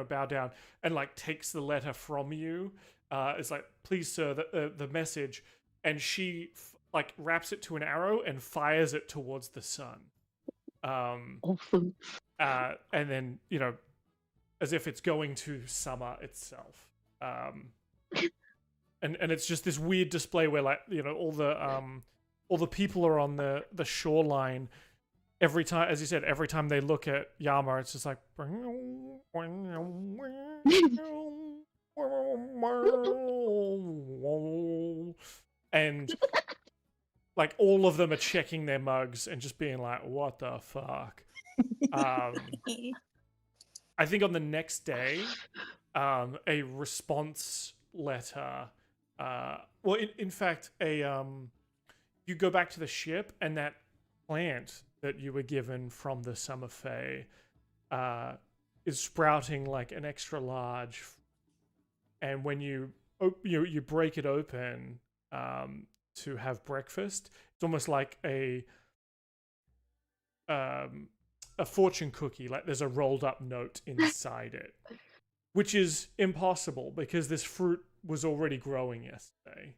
bow down, and like takes the letter from you. It's like, please, sir, the message, and she like wraps it to an arrow and fires it towards the sun. Awesome. And then as if it's going to summer itself. And it's just this weird display where like all the people are on the shoreline. Every time, as you said, every time they look at Yama, it's just like. And like all of them are checking their mugs and just being like, what the fuck? I think on the next day, a response letter, in fact, you go back to the ship, and that plant that you were given from the Summer Fae is sprouting like an extra large. And when you break it open to have breakfast, it's almost like a fortune cookie. Like there's a rolled up note inside it, which is impossible because this fruit was already growing yesterday.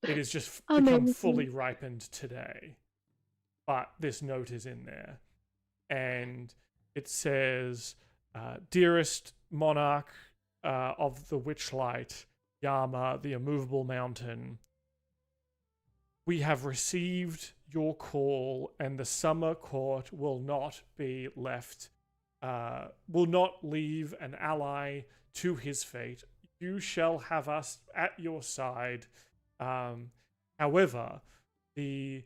It has just become fully ripened today, but this note is in there, and it says, "Dearest monarch of the Witchlight, Yama, the immovable mountain, we have received your call, and the summer court will not be left, will not leave an ally to his fate. You shall have us at your side. However, the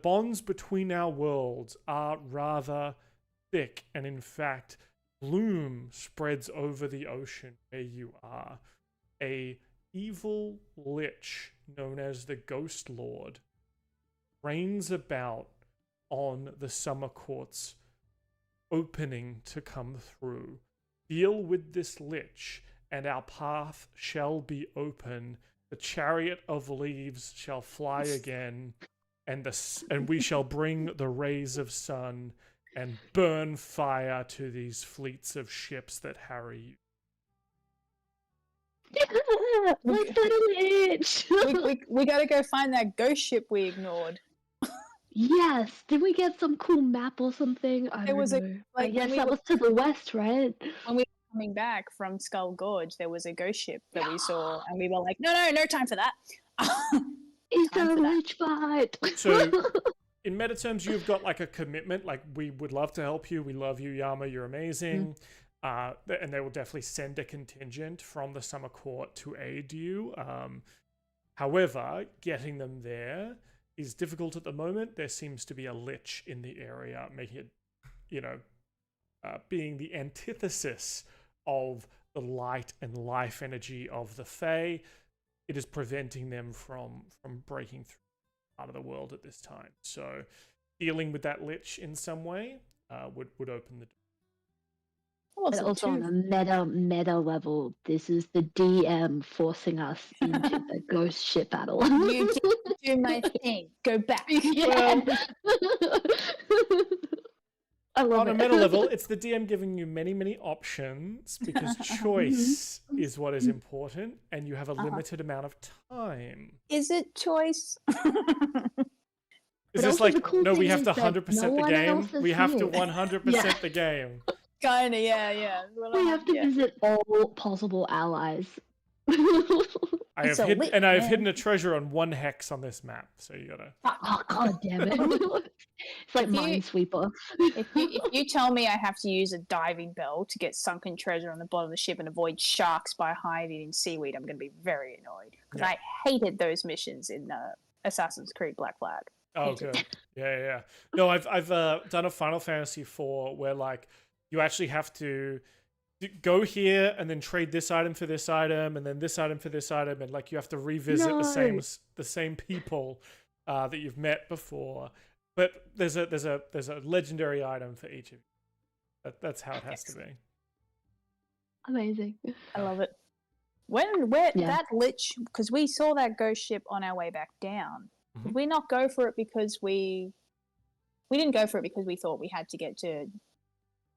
bonds between our worlds are rather thick, and in fact, gloom spreads over the ocean where you are. A evil lich known as the Ghost Lord reigns about on the summer court's opening to come through. Deal with this lich, and our path shall be open. The chariot of leaves shall fly again, and we shall bring the rays of sun and burn fire to these fleets of ships that harry you. Let's go to Lich. we gotta go find that ghost ship we ignored. Yes. Did we get some cool map or something? I There was a- don't know. like, I guess when we that were- was to the west, right? When we were coming back from Skull Gorge, there was a ghost ship that we saw, and we were like, no time for that. It's Time a for that. Lich fight. So, in meta terms, you've got like a commitment. Like, we would love to help you. We love you, Yama. You're amazing. And they will definitely send a contingent from the Summer Court to aid you. However, getting them there is difficult at the moment. There seems to be a Lich in the area, making it, being the antithesis of the light and life energy of the Fae. It is preventing them from breaking through part of the world at this time. So dealing with that Lich in some way would open the door. But also on a meta level, this is the DM forcing us into the ghost ship battle. You didn't do my thing. Go back. Yeah. I love On a it. meta level, it's the DM giving you many, many options because choice is what is important, and you have a limited amount of time. Is it choice? Is this also like, the cool no, we thing have is to that 100% no the one game? else is We have to here. 100% Yeah. the game. Kinda, yeah. Well, We have to yeah. visit all possible allies. I It's have a lit, man. hidden a treasure on one hex on this map, so you gotta. Oh god damn it! It's like If you- Minesweeper. If you tell me I have to use a diving bell to get sunken treasure on the bottom of the ship and avoid sharks by hiding in seaweed, I'm going to be very annoyed because Yeah. I hated those missions in Assassin's Creed Black Flag. Oh, good. Yeah. No, I've done a Final Fantasy IV where like you actually have to go here and then trade this item for this item and then this item for this item, and like you have to revisit the same people that you've met before. But there's a legendary item for each of you. That's how it has to be. Amazing. I love it. That Lich, because we saw that ghost ship on our way back down. Did we not go for it because we didn't go for it because we thought we had to get to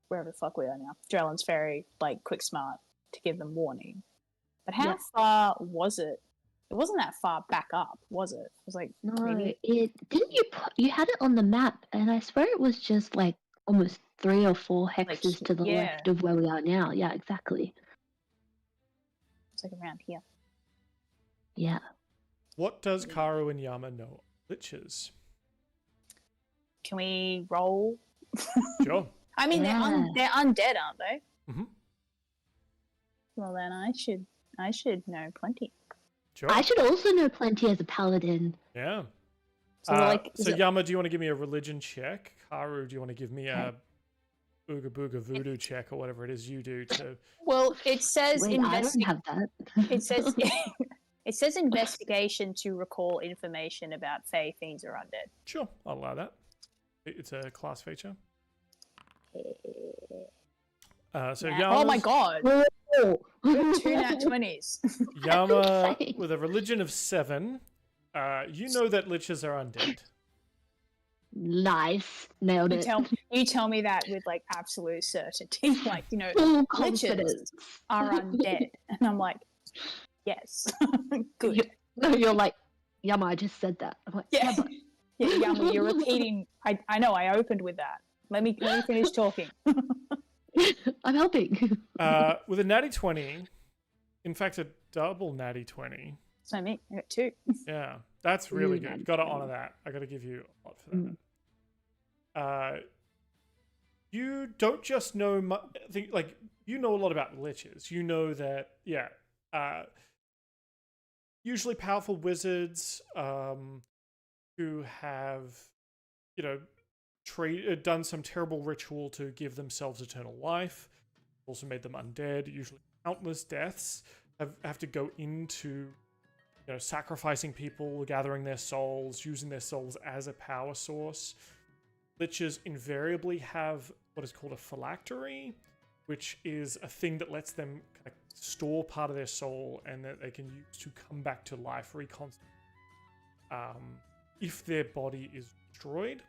wherever the fuck we are now, Drellin's Ferry, like quick smart to give them warning. But how far was it? It wasn't that far back up, was it? It was like No, maybe you had it on the map, and I swear it was just like almost 3 or 4 hexes to the left of where we are now. Yeah, exactly. it's like around here. Yeah. What does Karu and Yama know? Liches. Can we roll? Sure. I mean, they're undead, aren't they? Mhm. Well, then I should know plenty. Sure. I should also know plenty as a paladin. Yeah. So, Yama, do you want to give me a religion check? Karu, do you want to give me a Ooga Booga Voodoo check or whatever it is you do to... Well, it says Wait, I don't have that. It says it says investigation to recall information about Fae, fiends, or undead. Sure, I'll allow that. It's a class feature. Yama. Oh my god! Oh. 2 nat 20s. Yama, with a religion of 7, you know that liches are undead. Nice. Nailed it. You tell me that with like absolute certainty. Like, Full liches confidence. are undead. And I'm like, yes. Good. No, you're like, Yama, I just said that. I'm like, Yeah. Yama. Yeah, Yama, you're repeating. I know, I opened with that. Let me finish talking. I'm helping. With a natty 20, in fact, a double natty 20. So me, I got 2. Yeah, that's really Ooh, good. natty Got to 20. honor that. I got to give you a lot for that. You don't just know, you know a lot about liches. You know that, usually powerful wizards who have, done some terrible ritual to give themselves eternal life, also made them undead, usually countless deaths, have to go into, sacrificing people, gathering their souls, using their souls as a power source. Liches invariably have what is called a phylactery, which is a thing that lets them kind of store part of their soul and that they can use to come back to life, reconstitute, if their body is destroyed.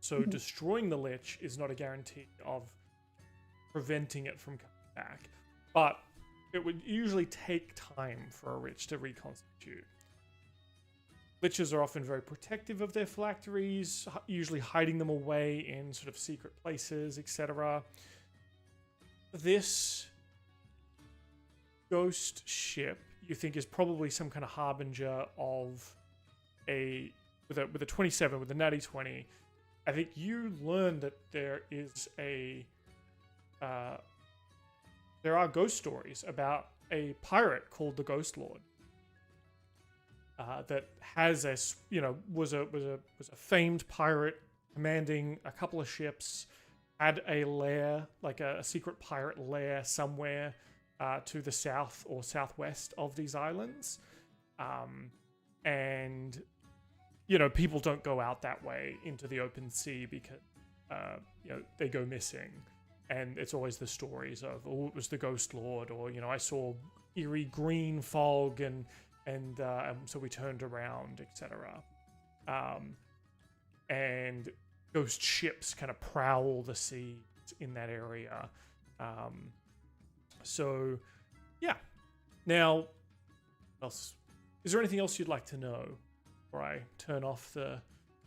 So destroying the Lich is not a guarantee of preventing it from coming back. But it would usually take time for a Lich to reconstitute. Liches are often very protective of their phylacteries, usually hiding them away in sort of secret places, etc. This ghost ship, you think, is probably some kind of harbinger of with a 27, with a natty 20. I think you learn that there is there are ghost stories about a pirate called the Ghost Lord that has was a famed pirate commanding a couple of ships, had a lair, like a secret pirate lair somewhere to the south or southwest of these islands, and people don't go out that way into the open sea because they go missing. And it's always the stories of, oh, it was the Ghost Lord, or I saw eerie green fog, and so we turned around, etc. And ghost ships kind of prowl the seas in that area. So, yeah. Now, what else? Is there anything else you'd like to know before I turn off the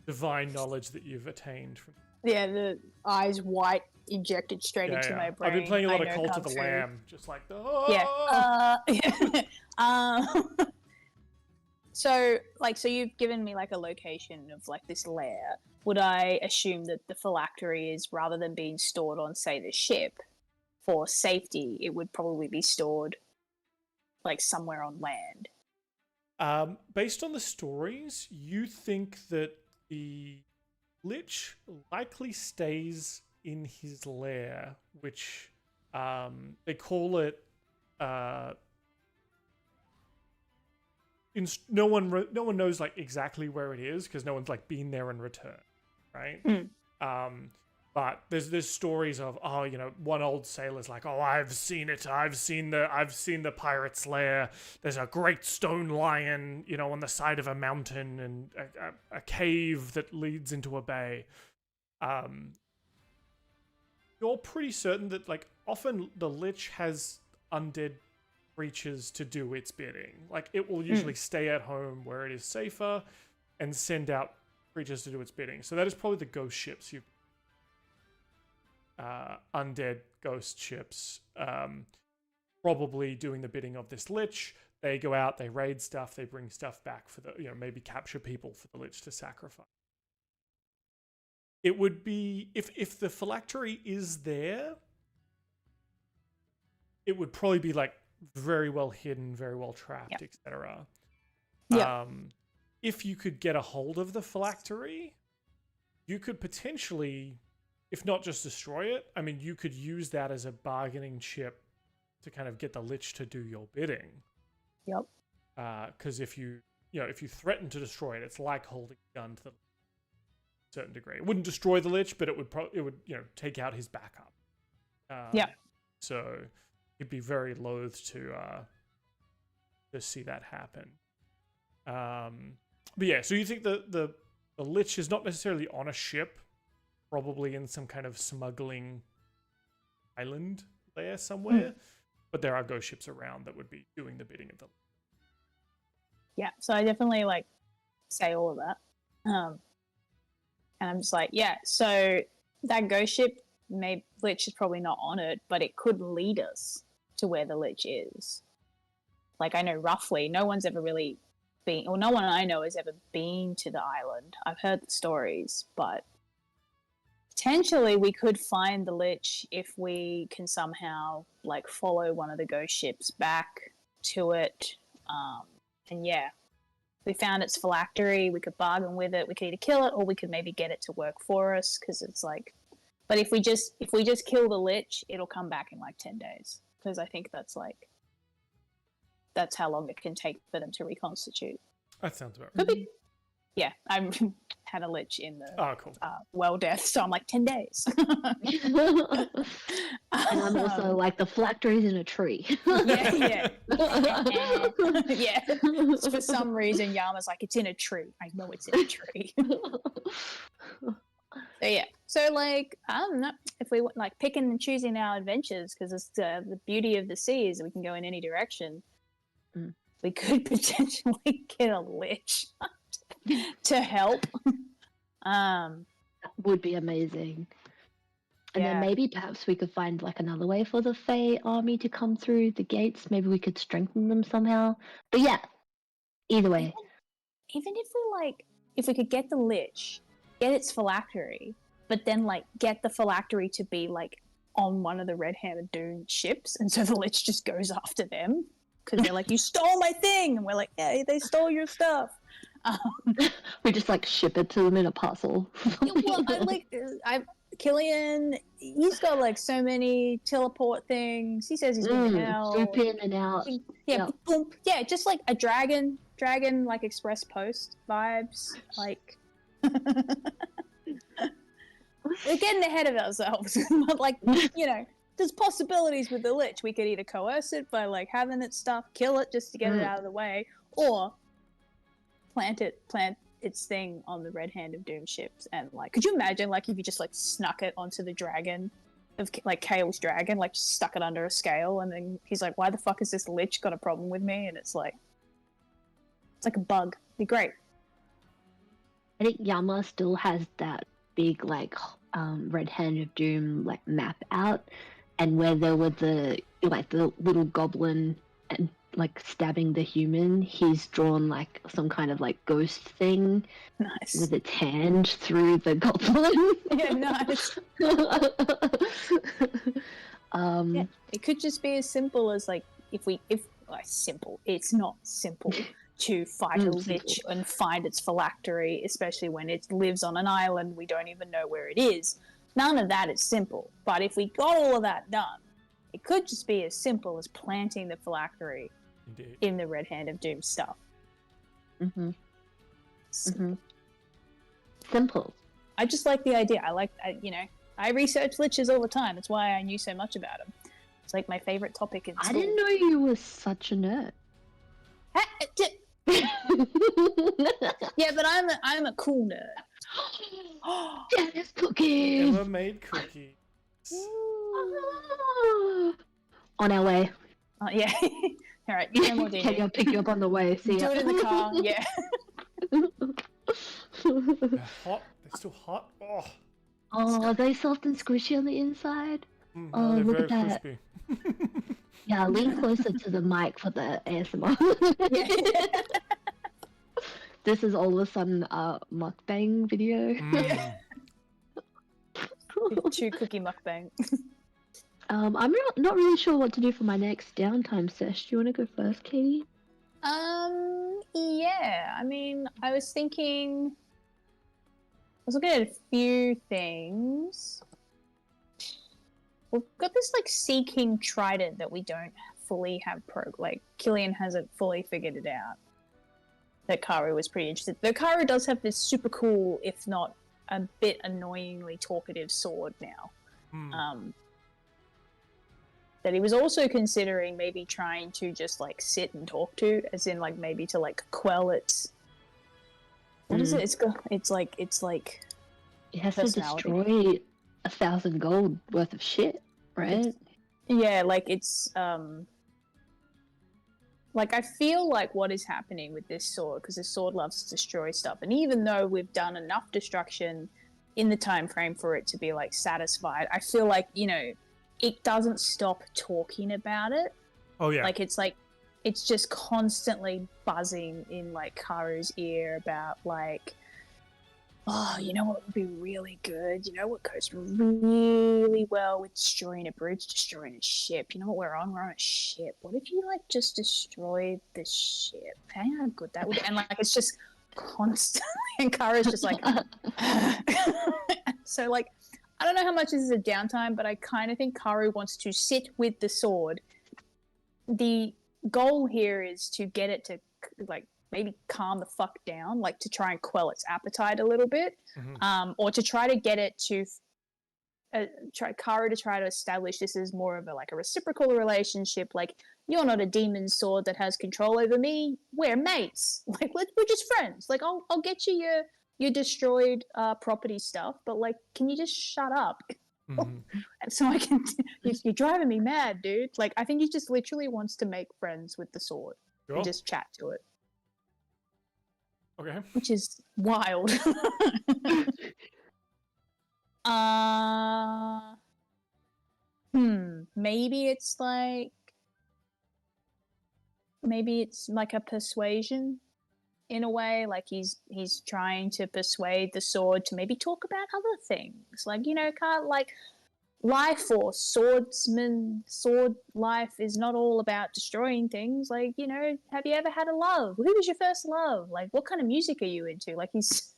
divine knowledge that you've attained from? Yeah, the eyes white, injected straight into my brain. I've been playing a lot of Cult of the Lamb, just like the. So you've given me like a location of like this lair. Would I assume that the phylactery is, rather than being stored on, say, the ship for safety, it would probably be stored like somewhere on land? Based on the stories, you think that the Lich likely stays in his lair, which they call it. No one knows like exactly where it is because no one's like been there and returned, right? But there's stories of one old sailor's like, oh, I've seen it. I've seen the pirate's lair. There's a great stone lion, on the side of a mountain, and a cave that leads into a bay. You're pretty certain that like often the Lich has undead creatures to do its bidding. Like it will usually stay at home where it is safer and send out creatures to do its bidding. So that is probably the ghost ships undead ghost ships, probably doing the bidding of this Lich. They go out, they raid stuff, they bring stuff back for the, maybe capture people for the Lich to sacrifice. It would be, if the phylactery is there, it would probably be like very well hidden, very well trapped, etc. If you could get a hold of the phylactery, you could potentially, if not just destroy it, I mean, you could use that as a bargaining chip to kind of get the Lich to do your bidding. Yep. Because if you threaten to destroy it, it's like holding a gun to the certain degree. It wouldn't destroy the Lich, but it would take out his backup. So he'd be very loath to see that happen. But yeah, so you think the Lich is not necessarily on a ship, probably in some kind of smuggling island lair somewhere, but there are ghost ships around that would be doing the bidding of the Lich. Yeah, so I definitely say all of that. And I'm just like, yeah, so that ghost ship, Lich is probably not on it, but it could lead us to where the Lich is. Like, I know roughly, no one's ever really been, or no one I know has ever been to the island. I've heard the stories, but potentially we could find the Lich if we can somehow, follow one of the ghost ships back to it. And yeah, we found its phylactery, we could bargain with it, we could either kill it or we could maybe get it to work for us, because it's but if we just kill the Lich, it'll come back in 10 days, because I think that's how long it can take for them to reconstitute. That sounds about Could right. be. Yeah, I've had a Lich in the cool. well death, so I'm 10 days. And I'm also the phylactery's in a tree. Yeah. For some reason, Yama's it's in a tree. I know it's in a tree. yeah. So like, I don't know if we like picking and choosing our adventures, because it's the beauty of the sea is we can go in any direction. We could potentially get a lich to help. Would be amazing. And then Yeah. maybe perhaps we could find like another way for the Fae army to come through the gates. Maybe we could strengthen them somehow. But yeah, either way. Even if we could get the Lich, get its phylactery, but then like get the phylactery to be like on one of the red-handed Dune ships, and so the Lich just goes after them because they're like, "You stole my thing," and we're like, "Yeah, they stole your stuff." We just like ship it to them in a parcel. Well, Killian, he's got like so many teleport things. He says he's been out. Swoop in and out. Yeah, boom. Yeah, just like a dragon like express post vibes. Like we're getting ahead of ourselves. But like, you know, there's possibilities with the Lich. We could either coerce it by like having its stuff, kill it just to get it out of the way, or plant its thing on the Red Hand of Doom ships. And like, could you imagine like if you just like snuck it onto the dragon of like Kale's dragon, like just stuck it under a scale, and then he's like, "Why the fuck has this Lich got a problem with me?" And it's like a bug. It'd be great. I think Yama still has that big like Red Hand of Doom like map out, and where there were the little goblin and like stabbing the human, he's drawn like some kind of like ghost thing Nice. with its hand through the goblin. Yeah, nice. Yeah, it could just be as simple as like simple. It's not simple to fight a Lich and find its phylactery, especially when it lives on an island we don't even know where it is. None of that is simple. But if we got all of that done, it could just be as simple as planting the phylactery in the Red Hand of Doom stuff. Simple. I just like the idea. I research liches all the time. That's why I knew so much about them. It's like my favorite topic in school. I didn't know you were such a nerd. Yeah, but I'm a cool nerd. Janice cookies. Emma made cookies. On our way. Yeah. All right. No more Kenny, I'll pick you up on the way. See ya. Do it in the car. Yeah. They're hot. They're still hot. Oh. Oh, are they soft and squishy on the inside? Oh, look very at that. crispy. Yeah, lean closer to the mic for the ASMR. This is all of a sudden a mukbang video. Chew cookie mukbang. I'm not really sure what to do for my next downtime sesh. Do you want to go first, Katie? Yeah. I mean, I was looking at a few things. We've got this like Sea King trident that we don't fully have Killian hasn't fully figured it out. That Karu was pretty interested. Though Karu does have this super cool, if not a bit annoyingly talkative sword now. That he was also considering maybe trying to just like sit and talk to, as in like maybe to like quell its. What is it? It's like It has to destroy 1,000 gold worth of shit, right? Yeah, like it's like I feel like what is happening with this sword, because this sword loves to destroy stuff, and even though we've done enough destruction in the time frame for it to be like satisfied, I feel like, you know, it doesn't stop talking about it. Oh yeah. It's just constantly buzzing in like Karu's ear about like, oh, you know what would be really good? You know what goes really well with destroying a bridge, destroying a ship? You know what we're on? We're on a ship. What if you like just destroyed the ship? Hey, how good that would be. And like it's just constantly, and Karu's just like so like I don't know how much this is a downtime, but I kind of think Karu wants to sit with the sword. The goal here is to get it to like maybe calm the fuck down, like to try and quell its appetite a little bit, or to try to get it to Karu to try to establish this is more of a reciprocal relationship. Like, you're not a demon sword that has control over me. We're mates. Like, we're just friends. Like, I'll get you your destroyed property stuff, but like, can you just shut up? And so I can. You're driving me mad, dude. Like, I think he just literally wants to make friends with the sword Sure. and just chat to it. Okay. Which is wild. Maybe it's like a persuasion in a way, like he's trying to persuade the sword to maybe talk about other things, like, you know, can't like life force, swordsman, sword life is not all about destroying things. Like, you know, have you ever had a love? Who was your first love? Like, what kind of music are you into? Like, he's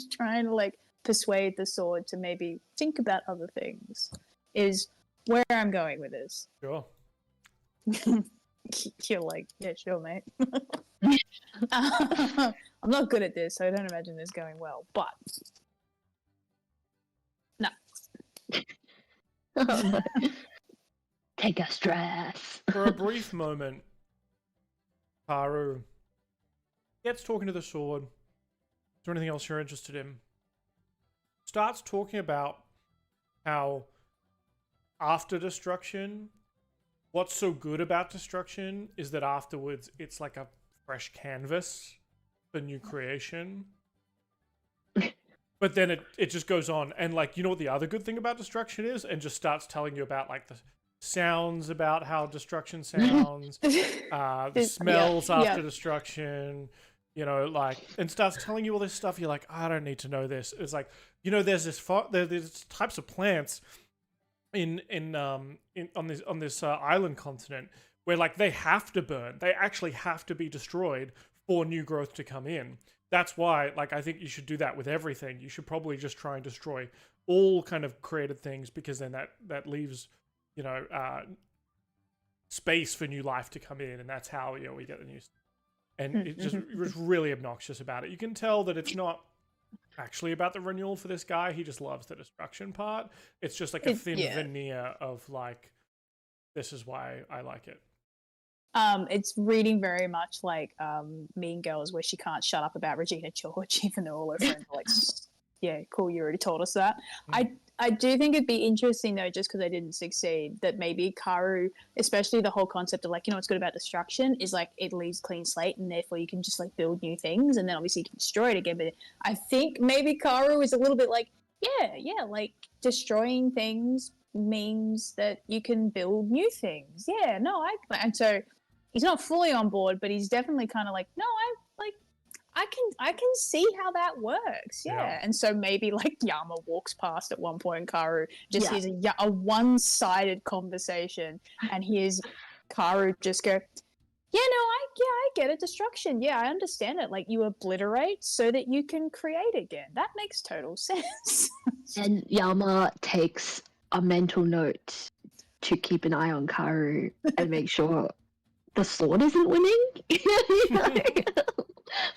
trying to like persuade the sword to maybe think about other things, is where I'm going with this. Sure. You're like, yeah, sure, mate. I'm not good at this, so I don't imagine this going well, but no. Take a stress. For a brief moment, Haru gets talking to the sword. Is there anything else you're interested in? Starts talking about how after destruction, what's so good about destruction is that afterwards it's like a fresh canvas for new creation. But then it just goes on, and like, you know what the other good thing about destruction is, and just starts telling you about like the sounds, about how destruction sounds, the smells after destruction, you know, like, and starts telling you all this stuff. You're like, I don't need to know this. It's like, you know, there's types of plants on this island continent where like they have to burn. They actually have to be destroyed for new growth to come in. That's why, like, I think you should do that with everything. You should probably just try and destroy all kind of created things, because then that leaves, you know, space for new life to come in, and that's how, you know, we get the new stuff. And it was really obnoxious about it. You can tell that it's not actually about the renewal for this guy. He just loves the destruction part. It's just like a thin veneer of like, this is why I like it. It's reading very much like Mean Girls, where she can't shut up about Regina George, even though all her friends are like, yeah, cool, you already told us that. I do think it'd be interesting, though, just because I didn't succeed, that maybe Karu, especially the whole concept of like, you know, what's good about destruction is like it leaves clean slate, and therefore you can just like build new things, and then obviously you can destroy it again. But I think maybe Karu is a little bit like, yeah, like destroying things means that you can build new things. Yeah, no, and so he's not fully on board, but he's definitely kind of like, no, I can see how that works. Yeah. And so maybe like Yama walks past at one point, and Karu just hears a one-sided conversation, and hears Karu just go, I get it, destruction. Yeah, I understand it. Like, you obliterate so that you can create again. That makes total sense. And Yama takes a mental note to keep an eye on Karu and make sure the sword isn't winning.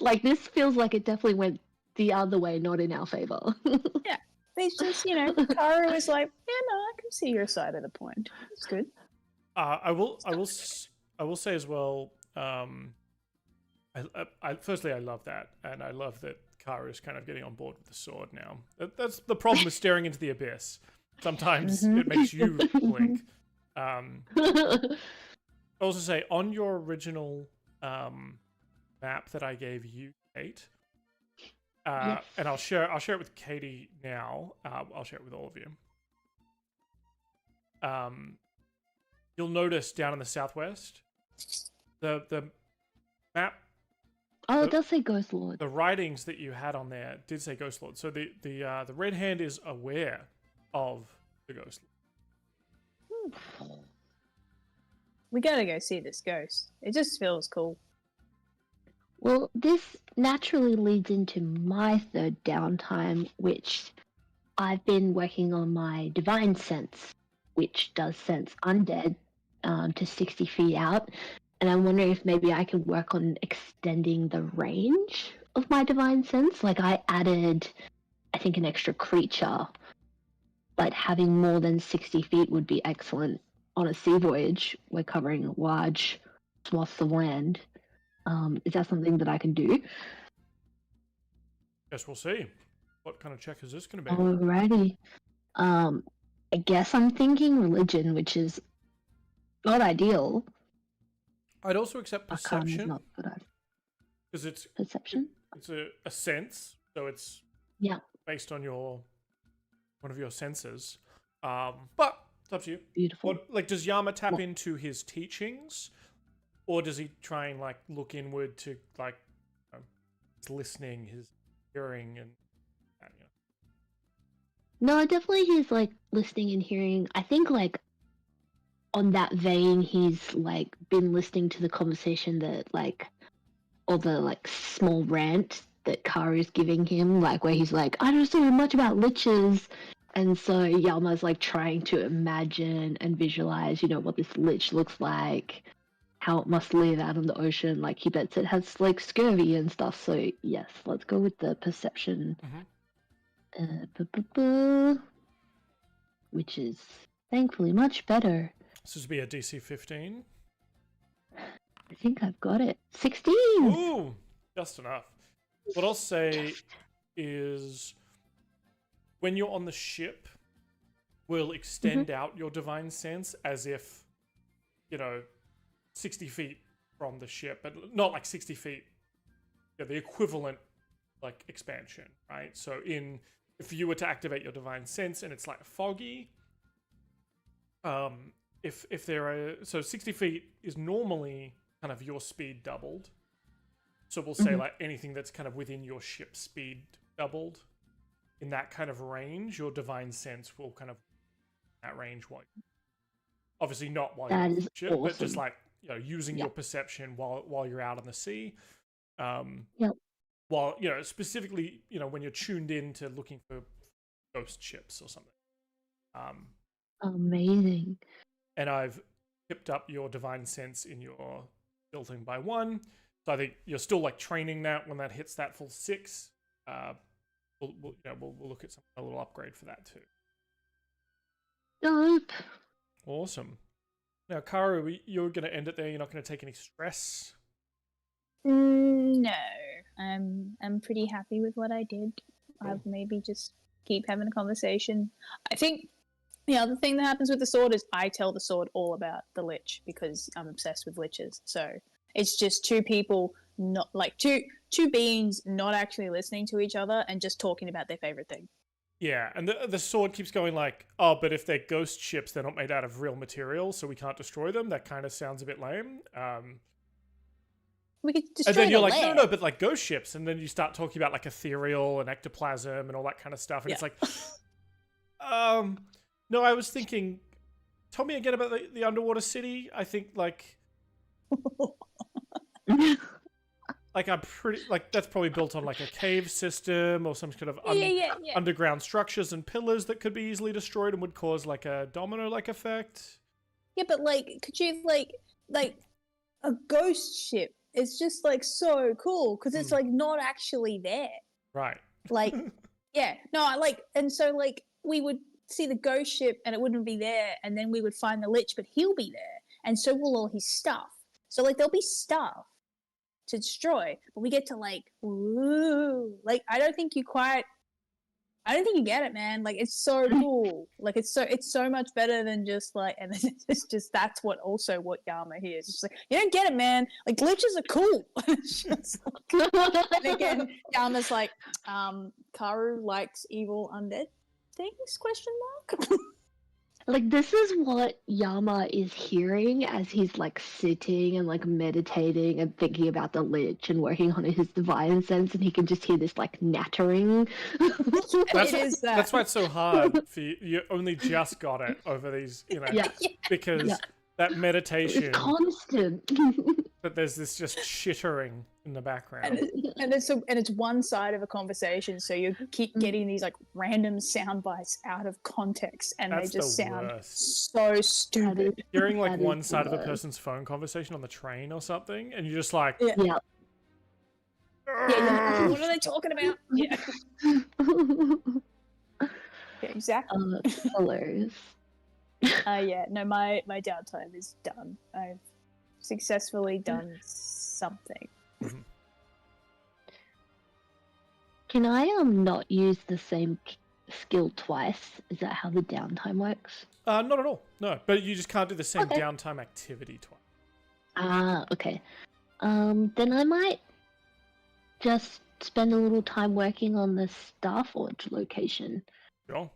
Like, this feels like it definitely went the other way, not in our favor. Yeah, they just, you know, Karu is like, yeah, no, I can see your side of the point. It's good. I will say as well. Firstly, I love that, and I love that Karu is kind of getting on board with the sword now. That's the problem with staring into the abyss. Sometimes it makes you blink. I also say, on your original map that I gave you, Kate, and I'll share it with Katie now. I'll share it with all of you. You'll notice down in the southwest, the map. Oh, it does say Ghost Lord. The writings that you had on there did say Ghost Lord. So the red hand is aware of the Ghost Lord. We gotta go see this ghost. It just feels cool. Well, this naturally leads into my third downtime, which I've been working on my divine sense, which does sense undead to 60 feet out. And I'm wondering if maybe I could work on extending the range of my divine sense. Like, I added, I think, an extra creature, but having more than 60 feet would be excellent. On a sea voyage, we're covering large swaths of land. Is that something that I can do? Guess we'll see. What kind of check is this going to be? Alrighty. I guess I'm thinking religion, which is not ideal. I'd also accept Arcana is perception not good. because it's Perception? it's a sense, so it's Yeah. based on one of your senses. But it's up to you. Beautiful. What, like, does Yama tap into his teachings, or does he try and like look inward to like his listening, his hearing, and you know? No, definitely he's like listening and hearing. I think like on that vein, he's like been listening to the conversation that like, or the like small rant that Karu's giving him, like where he's like, I don't know much about liches. And so Yama's like trying to imagine and visualize, you know, what this lich looks like, how it must live out on the ocean. Like he bets it has like scurvy and stuff. So yes, let's go with the perception. Which is thankfully much better. This would be a DC 15. I think I've got it. 16! Ooh, just enough. What I'll say is when you're on the ship, we'll extend out your divine sense as if, 60 feet from the ship, but not like 60 feet, the equivalent like expansion, right? So if you were to activate your divine sense and it's like foggy, if there are, so 60 feet is normally kind of your speed doubled. So we'll say like anything that's kind of within your ship speed doubled in that kind of range, your divine sense will kind of that range while obviously not while you're on the ship, awesome. but just like using your perception while you're out on the sea. While specifically when you're tuned in to looking for ghost ships or something. Amazing. And I've tipped up your divine sense in your building by 1. So I think you're still like training that when that hits that full 6. We'll look at a little upgrade for that too. Dope. Awesome. Now, Karu, you're going to end it there. You're not going to take any stress. No, I'm pretty happy with what I did. Cool. I'll maybe just keep having a conversation. I think the other thing that happens with the sword is I tell the sword all about the lich because I'm obsessed with liches. So it's just two people, not like two beings not actually listening to each other and just talking about their favorite thing. Yeah, and the sword keeps going like, oh, but if they're ghost ships, they're not made out of real material, so we can't destroy them. That kind of sounds a bit lame. We could destroy and then you're like, land. no, but like ghost ships, and then you start talking about like ethereal and ectoplasm and all that kind of stuff, and it's like, no, I was thinking, tell me again about the underwater city. I think like, like I'm pretty like that's probably built on like a cave system or some kind of underground structures and pillars that could be easily destroyed and would cause like a domino like effect. Yeah, but like, could you like a ghost ship? It's just like so cool because it's like not actually there. Right. Like, yeah, no, like, and so like we would see the ghost ship and it wouldn't be there, and then we would find the lich, but he'll be there, and so will all his stuff. So like there'll be stuff to destroy, but we get to like, ooh, like I don't think you get it, man. Like it's so cool. Like it's so much better than just like, and it's just that's what Yama hears. It's just like, you don't get it, man. Like liches are cool. It's just like, and again, Yama's like, Karu likes evil undead things? Question mark. Like this is what Yama is hearing as he's like sitting and like meditating and thinking about the lich and working on his divine sense, and he can just hear this like nattering. That's why it's so hard for you. You only just got it over these, because that meditation. It's constant. But there's this just chittering in the background. And it's one side of a conversation, so you keep getting these like random sound bites out of context, and they just sound so stupid. Hearing like one side of a person's phone conversation on the train or something, and you're just like, yeah, what are they talking about? Yeah, yeah, exactly. Hilarious. No, my downtime is done. I've successfully done something. Can I not use the same skill twice? Is that how the downtime works? Not at all. No, but you just can't do the same Okay. downtime activity twice. Ah, okay. Then I might just spend a little time working on the Starforge location. Sure.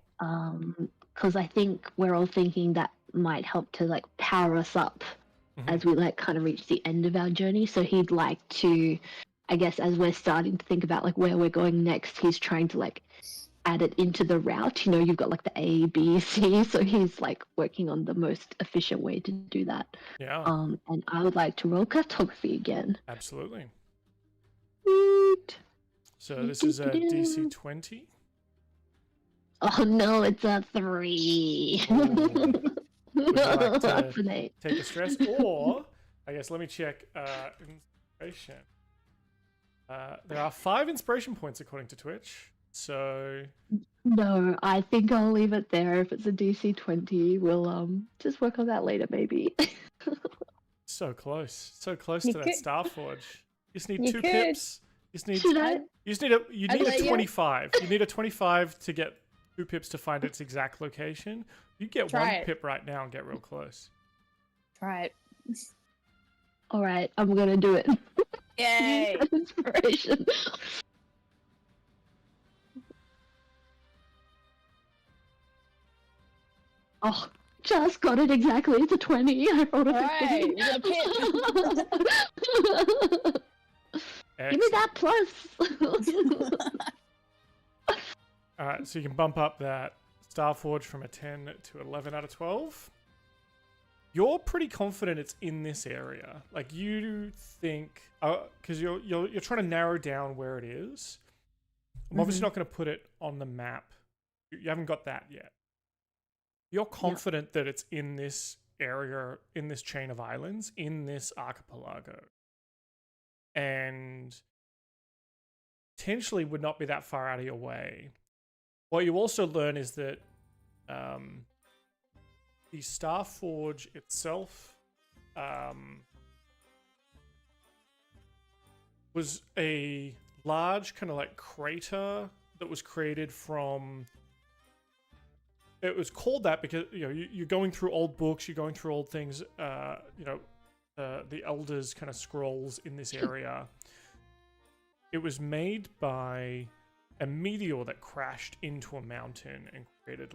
Because I think we're all thinking that might help to like power us up as we like kind of reach the end of our journey. So he'd like to, I guess, as we're starting to think about like where we're going next, he's trying to like add it into the route. You know, you've got like the A, B, C. So he's like working on the most efficient way to do that. Yeah. And I would like to roll cartography again. Absolutely. Woot. So this is a DC 20. Oh no, it's a 3. Would you like That's to an 8. take a stress? Or, I guess, let me check inspiration. There are 5 inspiration points according to Twitch. So No, I think I'll leave it there. If it's a DC 20, we'll just work on that later, maybe. so close to You that could- Starforge. You just need You 2 could. pips. You just need Should I? you need a let you. 25. You need a 25 to get 2 pips to find its exact location. You get Try 1 it. pip right now and get real close. Try it. All right, I'm gonna do it. Yay! Use that inspiration. Oh, just got it exactly. It's a 20. I rolled a 15. Alright, you got a pip. Give me that plus. Alright, so you can bump up that Starforge from a 10 to 11 out of 12. You're pretty confident it's in this area. Like you think, because you're trying to narrow down where it is. I'm obviously not going to put it on the map. You haven't got that yet. You're confident that it's in this area, in this chain of islands, in this archipelago, and potentially would not be that far out of your way. What you also learn is that the Starforge itself was a large kind of like crater that was created from... It was called that because, you know, you're going through old books, you're going through old things, you know, the elders kind of scrolls in this area. It was made by a meteor that crashed into a mountain and created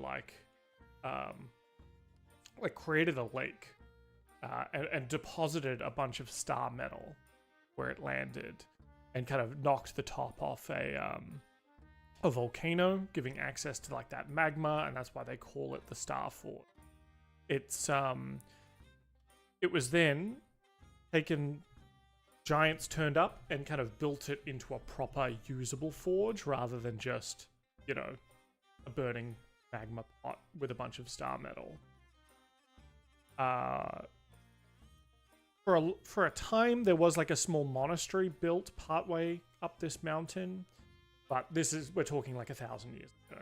created a lake and deposited a bunch of star metal where it landed and kind of knocked the top off a volcano, giving access to like that magma, and that's why they call it the Starforge. It's it was then taken, giants turned up and kind of built it into a proper usable forge rather than just, you know, a burning magma pot with a bunch of star metal. For a time there was like a small monastery built partway up this mountain, but we're talking like 1,000 years ago.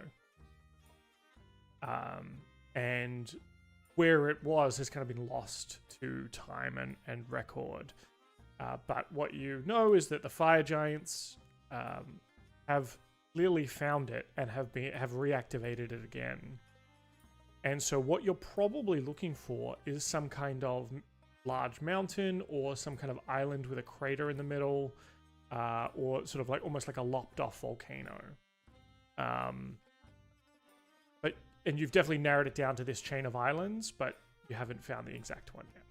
And where it was has kind of been lost to time and record. But what you know is that the fire giants have clearly found it and have reactivated it again. And so what you're probably looking for is some kind of large mountain or some kind of island with a crater in the middle, or sort of like almost like a lopped off volcano. And you've definitely narrowed it down to this chain of islands, but you haven't found the exact one yet.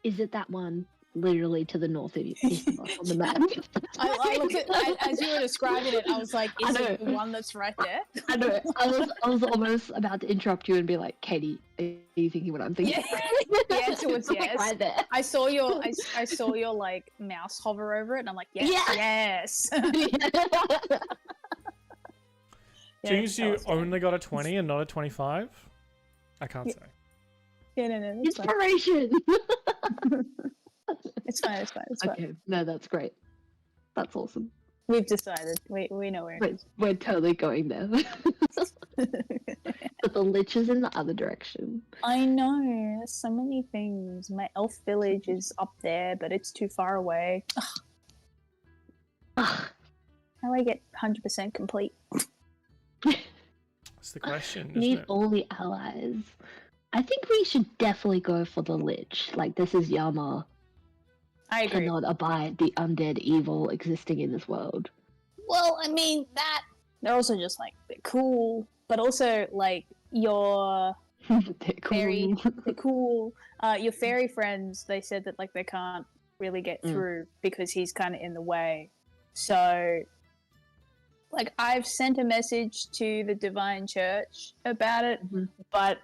Is it that one literally to the north of us on the map? I looked at as you were describing it. I was like, "Is it the one that's right there?" I know. I was almost about to interrupt you and be like, "Katie, are you thinking what I'm thinking?" Yeah. The answer was Like, yes. right there. I saw your like mouse hover over it, and I'm like, yes, Yeah. yes. Seems that you was fun. only got a 20 and not a 25? I can't say. Yeah, no, it's fine. Inspiration. It's fine. It's fine. It's fine. Okay, no, that's great. That's awesome. We've decided. We know where it is. We're totally going there. But the Lich is in the other direction. I know. There's so many things. My elf village is up there, but it's too far away. Ugh, How are I get 100% complete? That's the question, We isn't need it? all the allies. I think we should definitely go for the Lich. Like, this is Yama. I agree. Cannot abide the undead evil existing in this world. Well, I mean, they're also just like, they're cool, but also like your They're cool. they're cool. Your fairy friends, they said that like they can't really get through because he's kind of in the way. So, like, I've sent a message to the Divine Church about it, but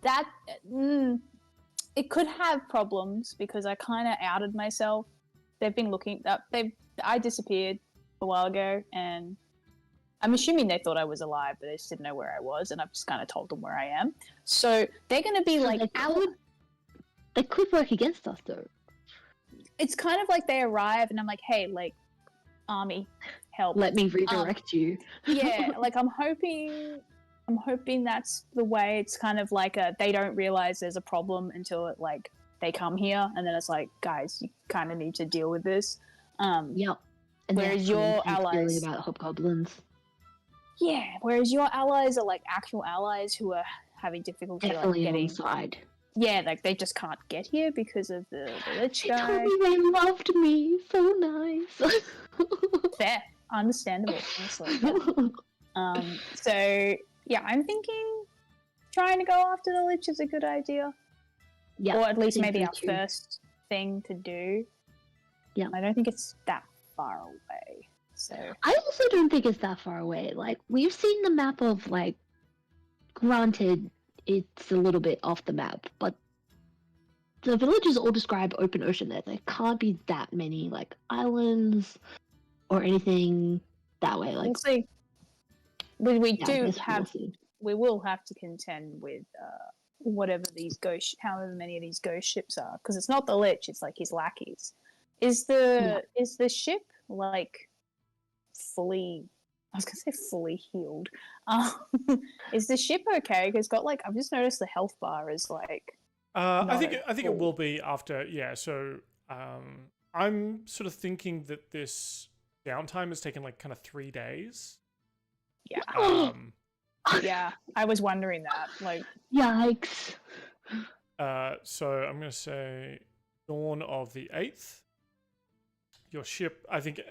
that it could have problems because I kind of outed myself. They've been looking up. I disappeared a while ago, and I'm assuming they thought I was alive, but they just didn't know where I was, and I've just kind of told them where I am. So they're going to be So like, they could work against us, though. it's kind of like they arrive, and I'm like, hey, like, army, help. Let me redirect you. Yeah, like I'm hoping that's the way. It's kind of like they don't realize there's a problem until it like they come here, and then it's like, guys, you kind of need to deal with this. Yep. And whereas your allies about hobgoblins. Yeah, whereas your allies are like actual allies who are having difficulty Definitely like getting inside. Yeah, like they just can't get here because of the Lich guy. They told me they loved me. So nice. Fair, understandable, honestly. So yeah, I'm thinking trying to go after the Lich is a good idea. Yeah, Or at least think maybe so our too. first thing to do. Yeah. I don't think it's that far away. So I also don't think it's that far away. Like, we've seen the map of, like, granted, it's a little bit off the map, but the villages all describe open ocean there. There can't be that many, like, islands or anything that way. Like, we'll see. We yeah, I do guess have we'll see. we will have to contend with whatever these however many of these ghost ships are, because it's not the Lich, it's like his lackeys. Is the ship like fully? I was gonna say fully healed. Is the ship okay? Because got like I've just noticed the health bar is like. I think it will be after. Yeah, so I'm sort of thinking that this downtime has taken like kind of 3 days. Yeah. Yeah, I was wondering that. Like, Yikes. So I'm going to say dawn of the 8th. Your ship, I think,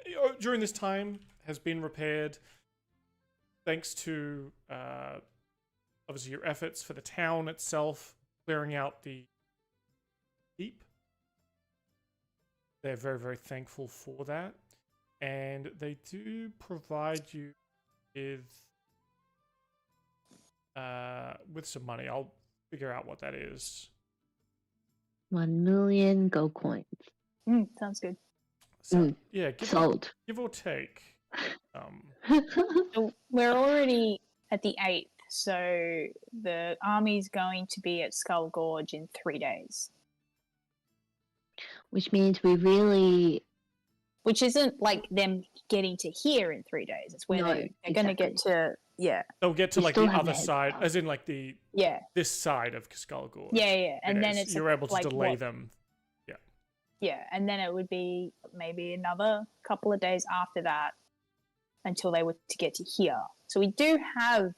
during this time has been repaired thanks to obviously your efforts for the town itself, clearing out the keep. They're very, very thankful for that. And they do provide you with some money. I'll figure out what that is. 1 million gold coins. sounds good. So, yeah, Sold. Give or take. So we're already at the 8th, so the army's going to be at Skull Gorge in 3 days. Which means we really... Which isn't like them getting to here in 3 days. It's where they're going to get to, They'll get to We like still the have other a head side, start. as in like the this side of Skull Gorge. Yeah. And then it's you're able to like delay them. Yeah, and then it would be maybe another couple of days after that until they were to get to here. So we do have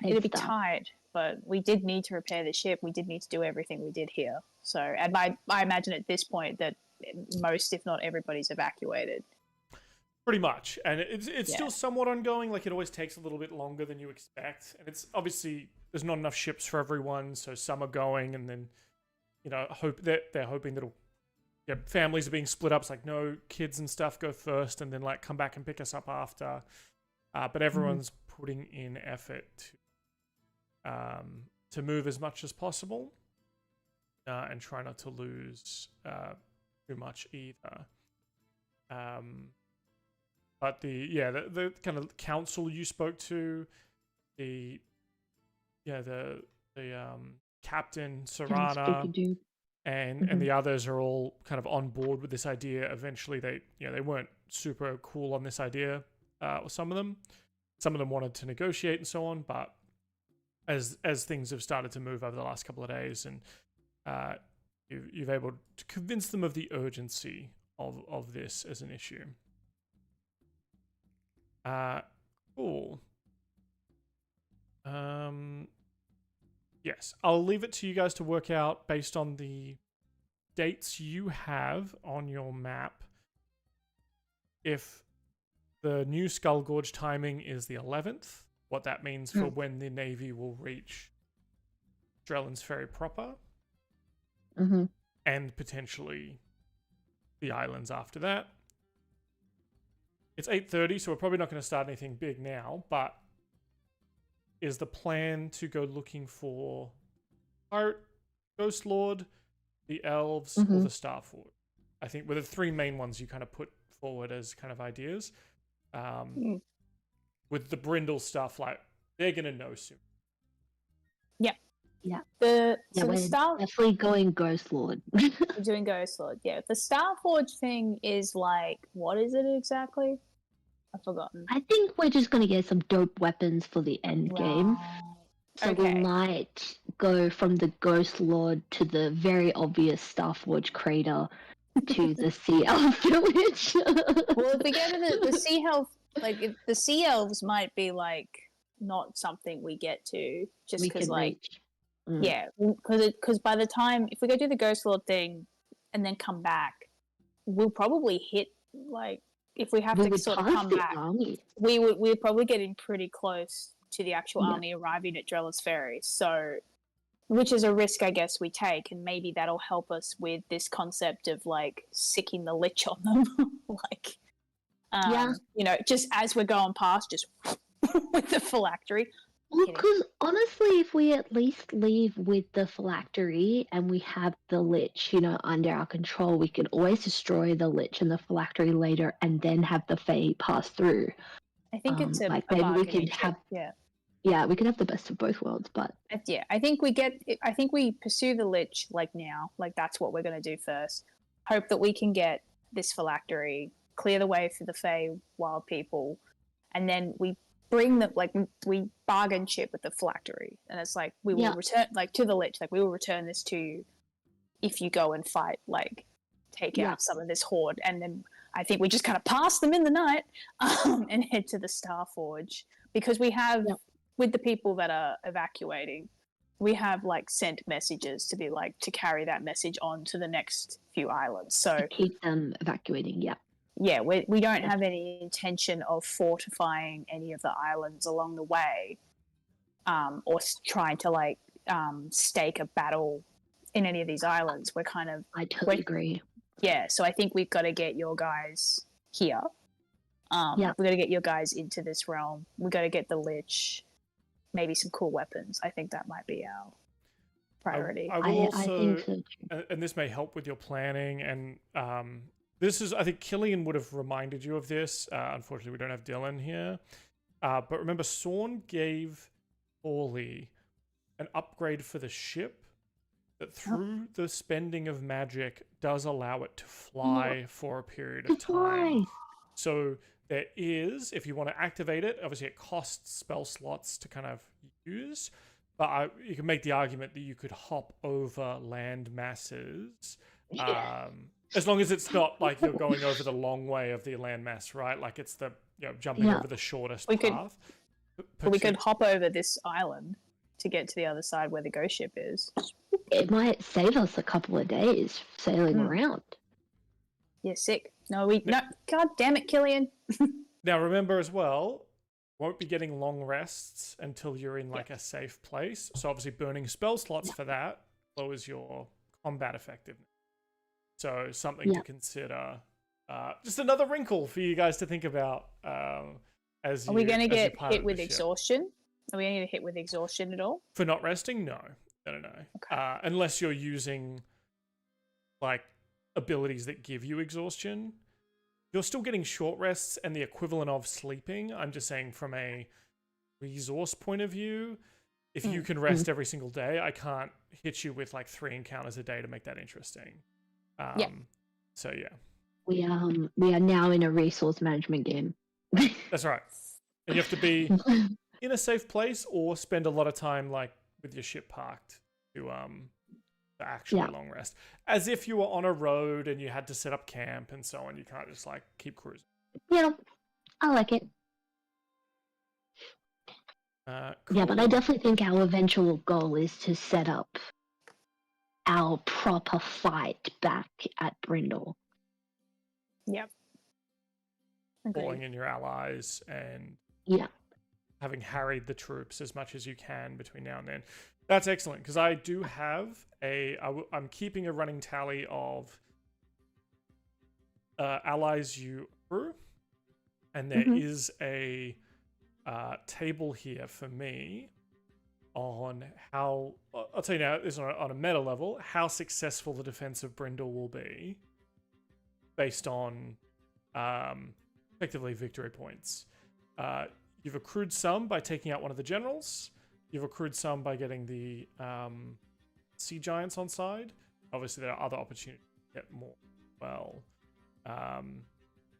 it'll be tight, but we did need to repair the ship. We did need to do everything we did here. So, and I imagine at this point that most, if not everybody's evacuated. Pretty much, and it's still somewhat ongoing. Like, it always takes a little bit longer than you expect, and it's obviously there's not enough ships for everyone, so some are going, and then they're hoping that families are being split up. It's like, no, kids and stuff go first, and then like come back and pick us up after. But everyone's putting in effort to move as much as possible, and try not to lose too much either. But the kind of council you spoke to, the Captain Serrana and the others are all kind of on board with this idea. Eventually, they weren't super cool on this idea. Some of them wanted to negotiate and so on, but as things have started to move over the last couple of days, and you've able to convince them of the urgency of this as an issue. Cool. Yes, I'll leave it to you guys to work out based on the dates you have on your map. If the new Skull Gorge timing is the 11th, what that means for when the Navy will reach Drellin's Ferry proper, and potentially the islands after that. It's 8:30, so we're probably not going to start anything big now, but is the plan to go looking for Pirate, Ghost Lord, the Elves, or the Starfort? I think were the three main ones you kind of put forward as kind of ideas. With the Brindle stuff, like, they're going to know soon. Yeah. So we're the Star definitely going Ghost Lord. we're doing Ghost Lord. Yeah. The Starforge thing is like, what is it exactly? I've forgotten. I think we're just going to get some dope weapons for the end game. Right. So we might go from the Ghost Lord to the very obvious Starforge crater to the Sea Elf village. Well, if we go to the Sea Elf, like the Sea Elves might be like not something we get to just because like reach. Yeah, because by the time if we go do the Ghost Lord thing and then come back, we'll probably hit like if we have to sort of come back, we're probably getting pretty close to the actual army arriving at Drellin's Ferry. So, which is a risk I guess we take, and maybe that'll help us with this concept of like sicking the Lich on them, like you know, just as we're going past, just with the phylactery. Well, because honestly, if we at least leave with the phylactery and we have the Lich, you know, under our control, we could always destroy the Lich and the phylactery later and then have the Fae pass through. I think it's like maybe we could have, we could have the best of both worlds. But yeah, I think we pursue the Lich like now, like that's what we're going to do first. Hope that we can get this phylactery, clear the way for the Fae wild people, and then we bring them, like we bargain chip with the phylactery, and it's like we will return, like to the Lich, like we will return this to you if you go and fight, like take out some of this horde, and then I think we just kind of pass them in the night and head to the Starforge, because we have with the people that are evacuating, we have like sent messages to be like to carry that message on to the next few islands, so to keep them evacuating. We don't have any intention of fortifying any of the islands along the way, or trying to like stake a battle in any of these islands. We're kind of I totally agree. Yeah, so I think we've got to get your guys here. We've got to get your guys into this realm. We've got to get the Lich, maybe some cool weapons. I think that might be our priority. I will also, I think so. And this may help with your planning, and this is, I think Killian would have reminded you of this. Unfortunately, we don't have Dylan here. But remember, Sorn gave Orly an upgrade for the ship that through the spending of magic does allow it to fly for a period of time. So there is, if you want to activate it, obviously it costs spell slots to kind of use, but you can make the argument that you could hop over land masses. As long as it's not like you're going over the long way of the landmass, right? Like it's the jumping over the shortest path. We could hop over this island to get to the other side where the ghost ship is. It might save us a couple of days sailing around. Yeah, sick. No, God damn it, Killian. Now remember as well, won't be getting long rests until you're in like a safe place. So obviously burning spell slots for that lowers your combat effectiveness. So something to consider. Just another wrinkle for you guys to think about. Are we going to get hit with exhaustion? Are we going to get hit with exhaustion at all? For not resting? No. Okay. Unless you're using like abilities that give you exhaustion. You're still getting short rests and the equivalent of sleeping. I'm just saying from a resource point of view, if you can rest every single day, I can't hit you with like 3 encounters a day to make that interesting. So yeah, we are now in a resource management game. That's right, and you have to be in a safe place or spend a lot of time like with your ship parked to actually long rest, as if you were on a road and you had to set up camp and so on. You can't just like keep cruising. Yeah, I like it. Yeah, but I cool. definitely think our eventual goal is to set up our proper fight back at Brindle. Yep. Calling Agreed. in your allies and Yeah. having harried the troops as much as you can between now and then. That's excellent, because I do have I'm keeping a running tally of allies you accrue, and there is a table here for me on how, I'll tell you now, this is on a meta level, how successful the defense of Brindle will be based on effectively victory points. You've accrued some by taking out one of the generals. You've accrued some by getting the sea giants on side. Obviously, there are other opportunities to get more as well. And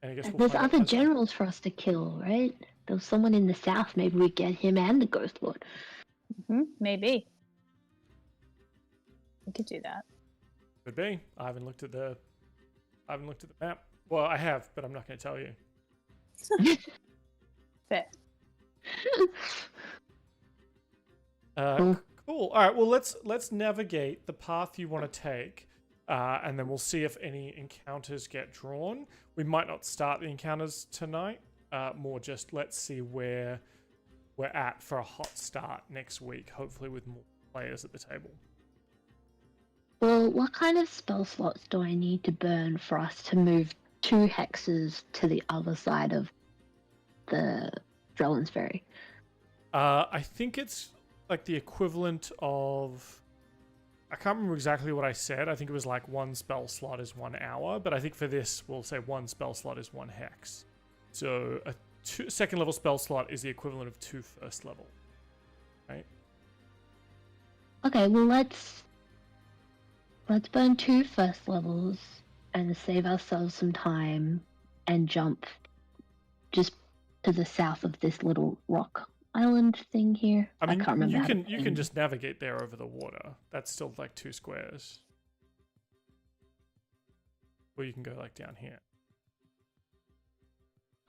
I guess we'll There's find out other as well. generals for us to kill, right? There was someone in the south. Maybe we get him and the Ghost Lord. Maybe. We could do that. Could be. I haven't looked at the map. Well, I have, but I'm not going to tell you. Fair. Cool. All right. Well, let's navigate the path you want to take, and then we'll see if any encounters get drawn. We might not start the encounters tonight. More just let's see where we're at for a hot start next week. Hopefully, with more players at the table. Well, what kind of spell slots do I need to burn for us to move 2 hexes to the other side of the Drellin's Ferry? I think it's like the equivalent of, I can't remember exactly what I said. I think it was like 1 spell slot is 1 hour, but I think for this we'll say 1 spell slot is 1 hex. So a second level spell slot is the equivalent of 2 first level, right? Okay, well let's burn 2 first levels and save ourselves some time and jump just to the south of this little rock island thing here. I mean, can't remember. you can just navigate there over the water. That's still like 2 squares. Or you can go like down here.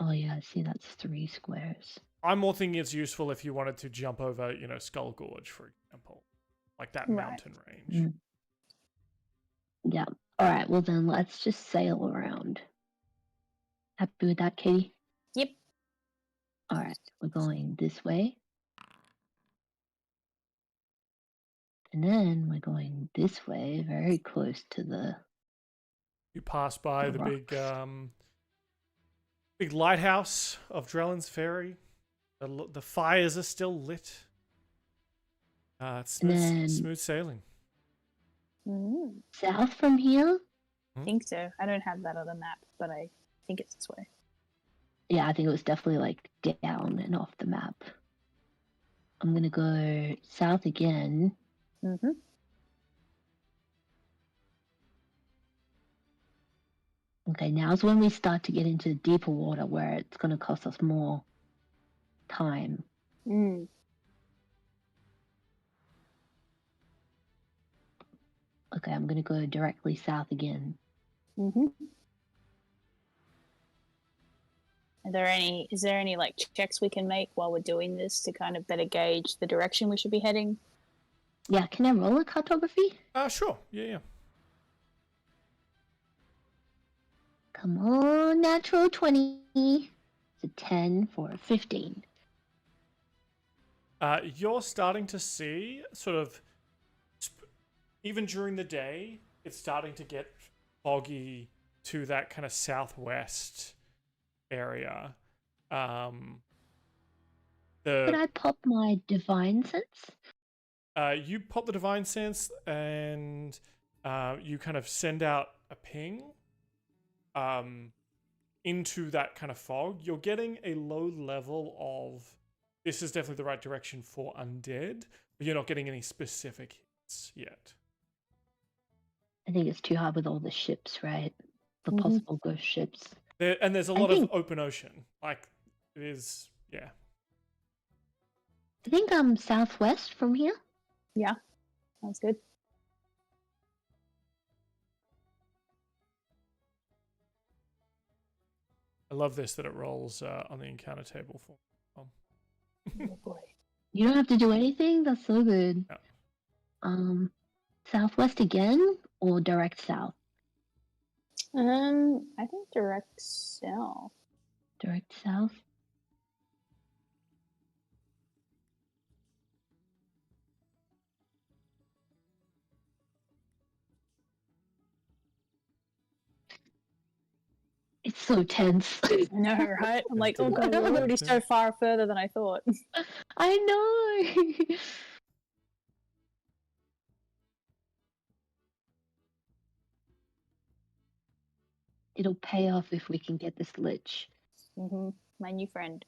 Oh yeah, I see, that's 3 squares. I'm more thinking it's useful if you wanted to jump over, Skull Gorge, for example. Like that mountain range. Yeah. Alright, well then let's just sail around. Happy with that, Katie? Yep. Alright, we're going this way. And then we're going this way, very close to the... You pass by the big rocks. big lighthouse of Drellin's Ferry. The fires are still lit. It's smooth sailing. South from here? I think so. I don't have that on the map, but I think it's this way. Yeah, I think it was definitely like down and off the map. I'm gonna go south again. Okay, now's when we start to get into deeper water where it's gonna cost us more time. Okay, I'm gonna go directly south again. Is there any like checks we can make while we're doing this to kind of better gauge the direction we should be heading? Yeah, can I roll a cartography? Sure. Yeah. Come on, natural 20. It's a 10 for a 15. You're starting to see sort of, even during the day, it's starting to get foggy to that kind of southwest area. Could I pop my divine sense? You pop the divine sense and you kind of send out a ping into that kind of fog. You're getting a low level of, this is definitely the right direction for undead, but you're not getting any specific hits yet. I think it's too hard with all the ships, right? The possible ghost ships. There's a lot of open ocean. Like, it is, yeah. I think I'm southwest from here. Yeah, sounds good. I love this that it rolls on the encounter table for. Oh boy. You don't have to do anything? That's so good. No. Southwest again or direct south? I think direct south. Direct south. It's so tense. I know, right? I'm like, oh god, we're already so far further than I thought. I know. It'll pay off if we can get this Lich. My new friend.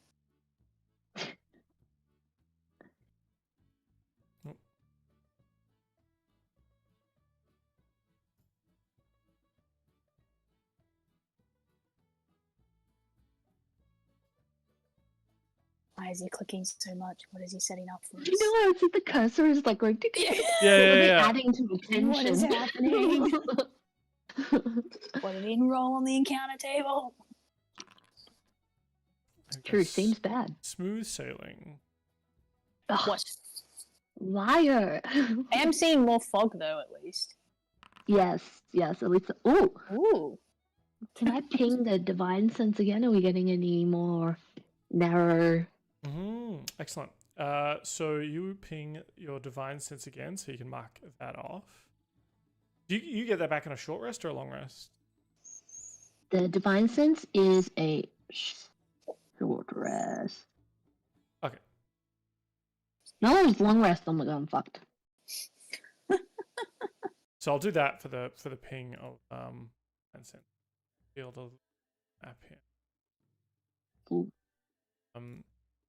Why is he clicking so much? What is he setting up for us? You know, I see the cursor is like going Yeah. adding to the tension. What is happening? What did he roll on the encounter table? True, seems bad. Smooth sailing. Ugh, What? liar. I am seeing more fog though, at least. Yes, at least. Oh, Ooh. can I ping the divine sense again? Are we getting any more narrow? Excellent. So you ping your divine sense again, so you can mark that off. Do you get that back in a short rest or a long rest? The divine sense is a short rest. Okay. No, it's long rest. Oh my god, I'm fucked. So I'll do that for the ping of and sense. Build a map here. Cool.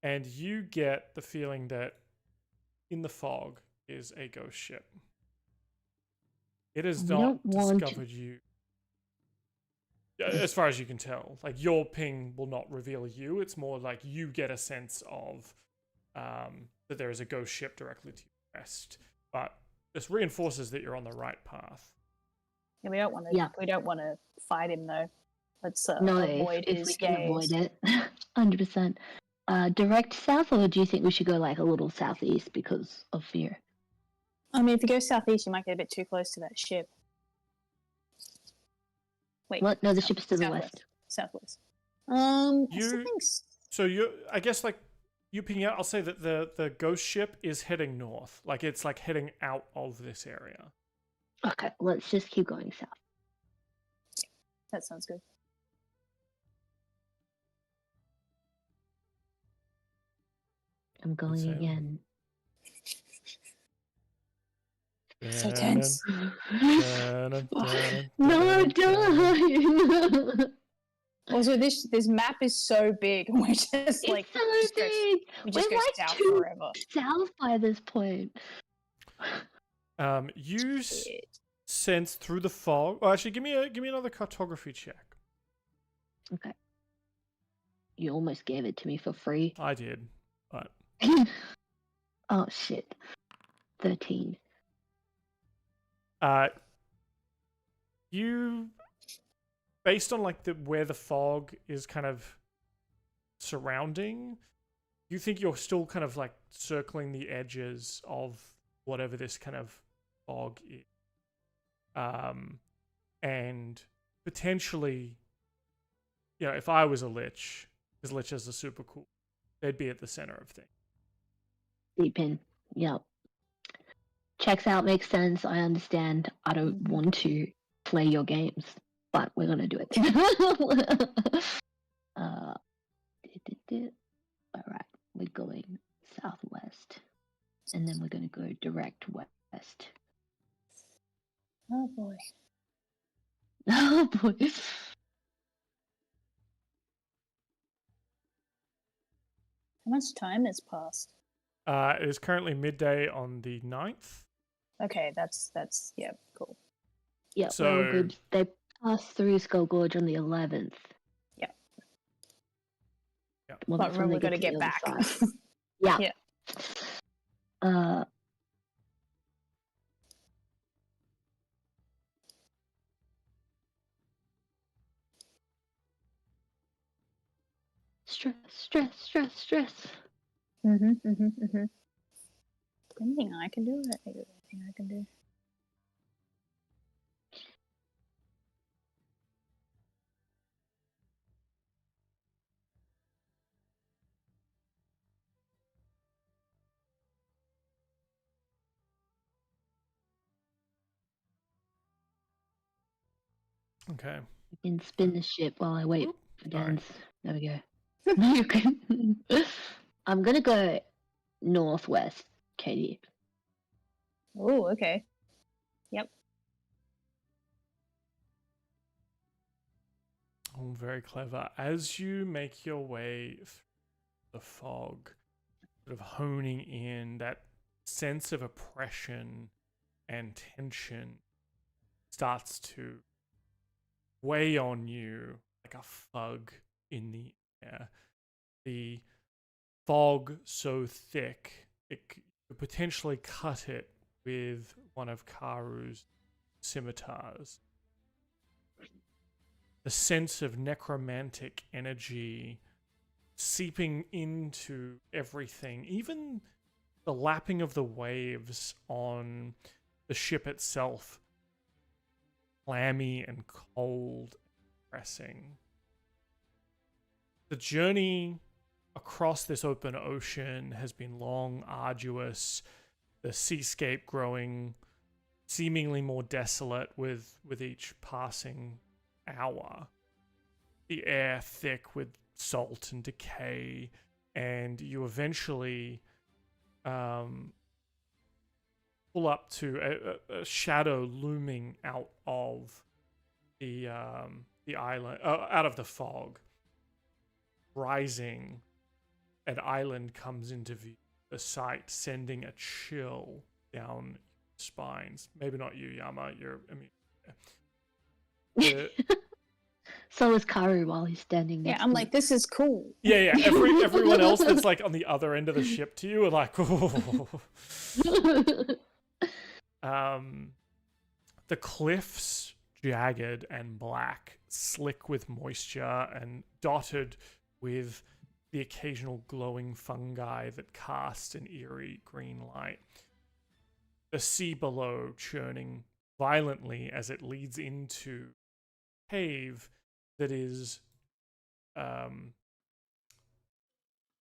And you get the feeling that in the fog is a ghost ship. It has not discovered you, as far as you can tell. Like, your ping will not reveal you. It's more like you get a sense of that there is a ghost ship directly to your west. But this reinforces that you're on the right path. Yeah, we don't want to. Yeah. We don't want to fight him though. Let's No, avoid if his we can gaze. avoid it, 100%. Direct south, or do you think we should go like a little southeast because of fear? I mean, if you go southeast, you might get a bit too close to that ship. Wait. What? No, the ship's to the west. Southwest. I guess like you ping out. I'll say that the ghost ship is heading north. Like, it's like heading out of this area. Okay, let's just keep going south. That sounds good. I'm going again. So tense. No, don't. Also, this map is so big. We're just It's like so big. we just We're go like south too forever. south by this point. You sense through the fog. Oh, actually, give me another cartography check. Okay. You almost gave it to me for free. I did, but oh shit. 13. You, based on like where the fog is kind of surrounding, you think you're still kind of like circling the edges of whatever this kind of fog is. And potentially, you know, if I was a Lich, because Liches are super cool, they'd be at the center of things. Deep in. Yep. Checks out, makes sense. I understand. I don't want to play your games, but we're gonna do it. All right, we're going southwest, and then we're gonna go direct west. Oh boy. Oh boy. How much time has passed? It is currently midday on the 9th. Okay, that's yeah, cool. Yeah, So, we're all good. They passed through Skull Gorge on the 11th. Yeah. Well, But remember, we've got to get the back. Yeah. Yeah. Stress. Mm-hmm. Anything I can do? I don't think there's anything I can do. Okay. I can spin the ship while I wait Oop, for sorry. Dan's. There we go. You can. I'm gonna go northwest, Katie. Oh, okay. Yep. Oh, very clever. As you make your way through the fog, sort of honing in, that sense of oppression and tension starts to weigh on you like a fog in the air. The fog so thick it could potentially cut it with one of Karu's scimitars. The sense of necromantic energy seeping into everything, even the lapping of the waves on the ship itself, clammy and cold and pressing. The journey across this open ocean has been long, arduous, the seascape growing seemingly more desolate with each passing hour. The air thick with salt and decay, and you eventually pull up to a shadow looming out of the island, out of the fog. Rising, an island comes into view. The sight sending a chill down your spines. Maybe not you, Yama. You're immune. So is Karu while he's standing next Yeah, I'm to like, this is cool. Yeah. Everyone else that's like on the other end of the ship to you are like, oh. The cliffs, jagged and black, slick with moisture and dotted with the occasional glowing fungi that cast an eerie green light. The sea below churning violently as it leads into a cave that is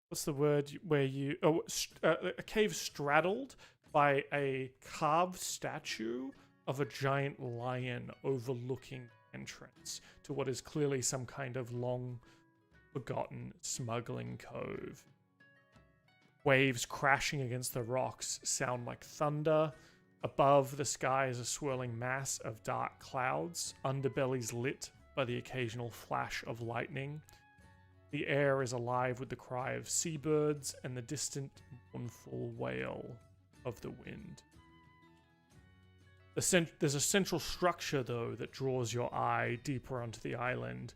what's the word where you a cave straddled by a carved statue of a giant lion overlooking entrance to what is clearly some kind of long forgotten smuggling cove. Waves crashing against the rocks sound like thunder. Above, the sky is a swirling mass of dark clouds, underbellies lit by the occasional flash of lightning. The air is alive with the cry of seabirds and the distant mournful wail of the wind. There's a central structure, though, that draws your eye deeper onto the island.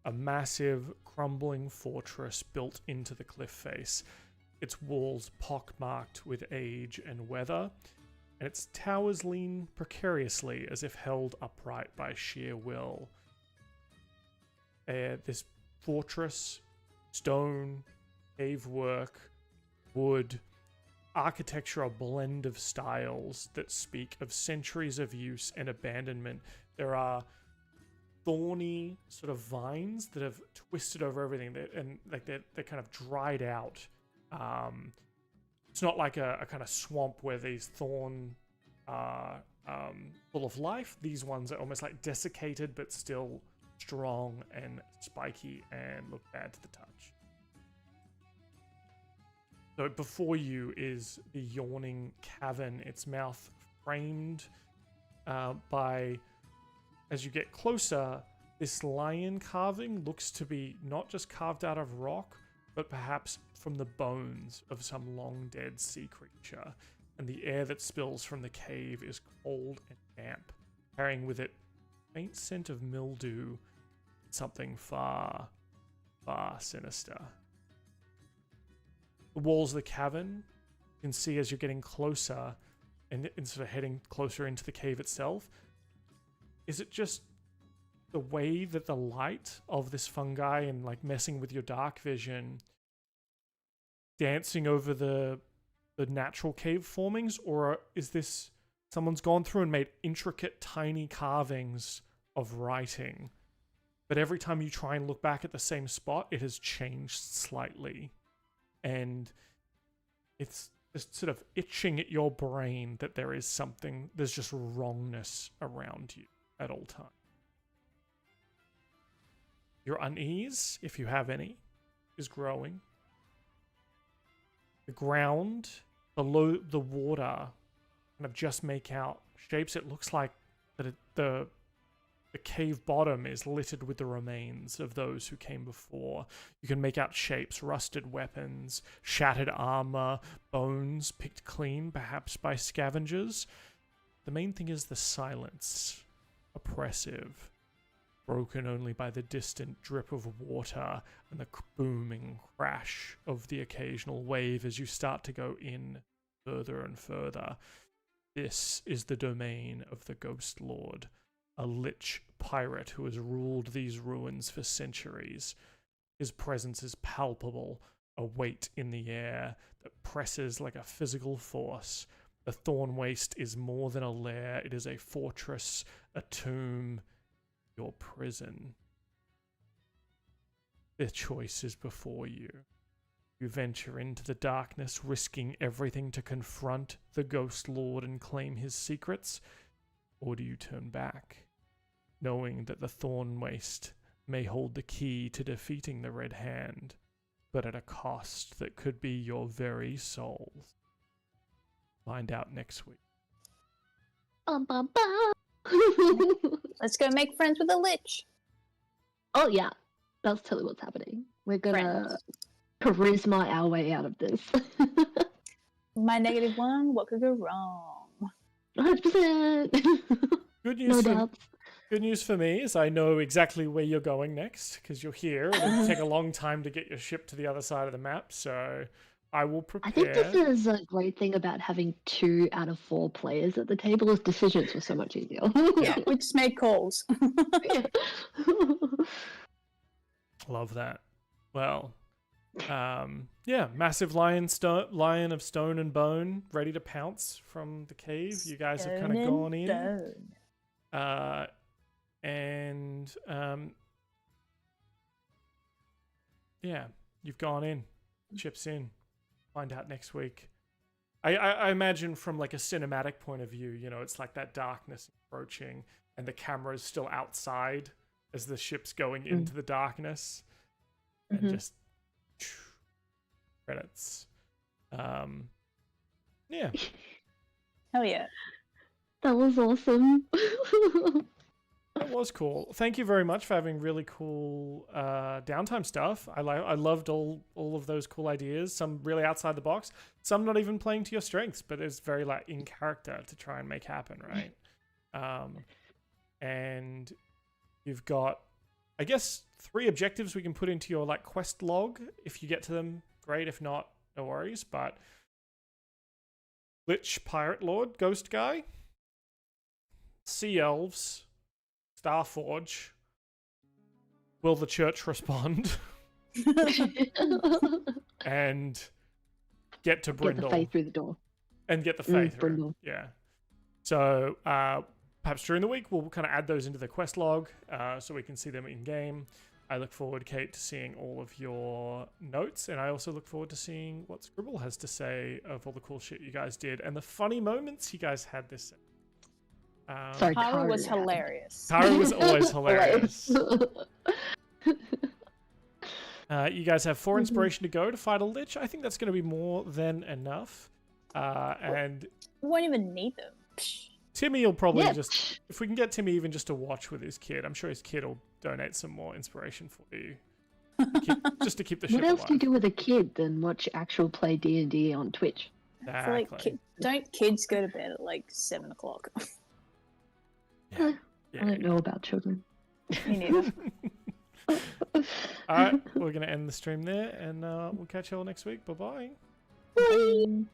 A massive, crumbling fortress built into the cliff face. Its walls pockmarked with age and weather, and its towers lean precariously as if held upright by sheer will. This fortress, stone, cave work, wood, architecture, a blend of styles that speak of centuries of use and abandonment. There are thorny sort of vines that have twisted over everything, and like they're kind of dried out. It's not like a kind of swamp where these thorn are full of life. These ones are almost like desiccated but still strong and spiky and look bad to the touch. So before you is the yawning cavern, its mouth framed by, as you get closer, this lion carving looks to be not just carved out of rock, but perhaps from the bones of some long dead sea creature. And the air that spills from the cave is cold and damp, carrying with it a faint scent of mildew, something far, far sinister. The walls of the cavern, you can see as you're getting closer and sort of heading closer into the cave itself, is it just the way that the light of this fungi and like messing with your dark vision, dancing over the the natural cave formings, or is this someone's gone through and made intricate, tiny carvings of writing? But every time you try and look back at the same spot, it has changed slightly. And it's just sort of itching at your brain that there is something, there's just wrongness around you at all times. Your unease, if you have any, is growing. The ground below the water kind of just make out shapes. It looks like that the cave bottom is littered with the remains of those who came before. You can make out shapes, rusted weapons, shattered armor, bones picked clean, perhaps by scavengers. The main thing is the silence, oppressive, broken only by the distant drip of water and the booming crash of the occasional wave as you start to go in further and further. This is the domain of the Ghost Lord, a Lich pirate who has ruled these ruins for centuries. His presence is palpable, a weight in the air that presses like a physical force. The Thorn Waste is more than a lair, it is a fortress, a tomb, your prison. The choice is before you. You venture into the darkness, risking everything to confront the Ghost Lord and claim his secrets, or do you turn back, knowing that the Thorn Waste may hold the key to defeating the Red Hand, but at a cost that could be your very souls? Find out next week. Bum, bum, bum. Let's go make friends with a Lich. Oh yeah, that's totally what's happening. We're gonna charisma our way out of this. My -1, what could go wrong? 100%. Good No news for doubts. Good news for me is I know exactly where you're going next, because you're here. It'll take a long time to get your ship to the other side of the map, so I will prepare. I think this is a great thing about having 2 out of 4 players at the table, is decisions were so much easier. Yeah, we just made calls. Yeah. Love that. Well, yeah, massive lion of stone and bone, ready to pounce from the cave. You guys have kind of gone in. And yeah, you've gone in. Ship's in. Find out next week. I imagine from like a cinematic point of view, you know, it's like that darkness approaching and the camera's still outside as the ship's going into the darkness. And just credits. Yeah. Hell yeah. That was awesome. That was cool. Thank you very much for having really cool downtime stuff. I loved all of those cool ideas. Some really outside the box. Some not even playing to your strengths, but it's very like in character to try and make happen, right? And you've got, I guess, 3 objectives we can put into your like quest log. If you get to them, great. If not, no worries. But Lich, Pirate Lord, Ghost Guy, Sea Elves, Starforge. Will the church respond? And get to Brindle. Get the faith through the door. And get the faith through. Brindle. Yeah. So perhaps during the week, we'll kind of add those into the quest log so we can see them in game. I look forward, Kate, to seeing all of your notes, and I also look forward to seeing what Scribble has to say of all the cool shit you guys did and the funny moments you guys had this. Sorry, Tara was hilarious. Tara was always hilarious. You guys have 4 inspiration to go to fight a Lich. I think that's going to be more than enough. And We won't even need them. Timmy will probably just, if we can get Timmy even just to watch with his kid, I'm sure his kid will donate some more inspiration for you. Just to keep the ship What else alive. do you do with a kid than watch actual play D&D on Twitch? Exactly. Like, don't kids go to bed at like 7 o'clock? Yeah. I don't know about children. Me neither. All right, we're going to end the stream there, and we'll catch you all next week. Bye-bye. Bye.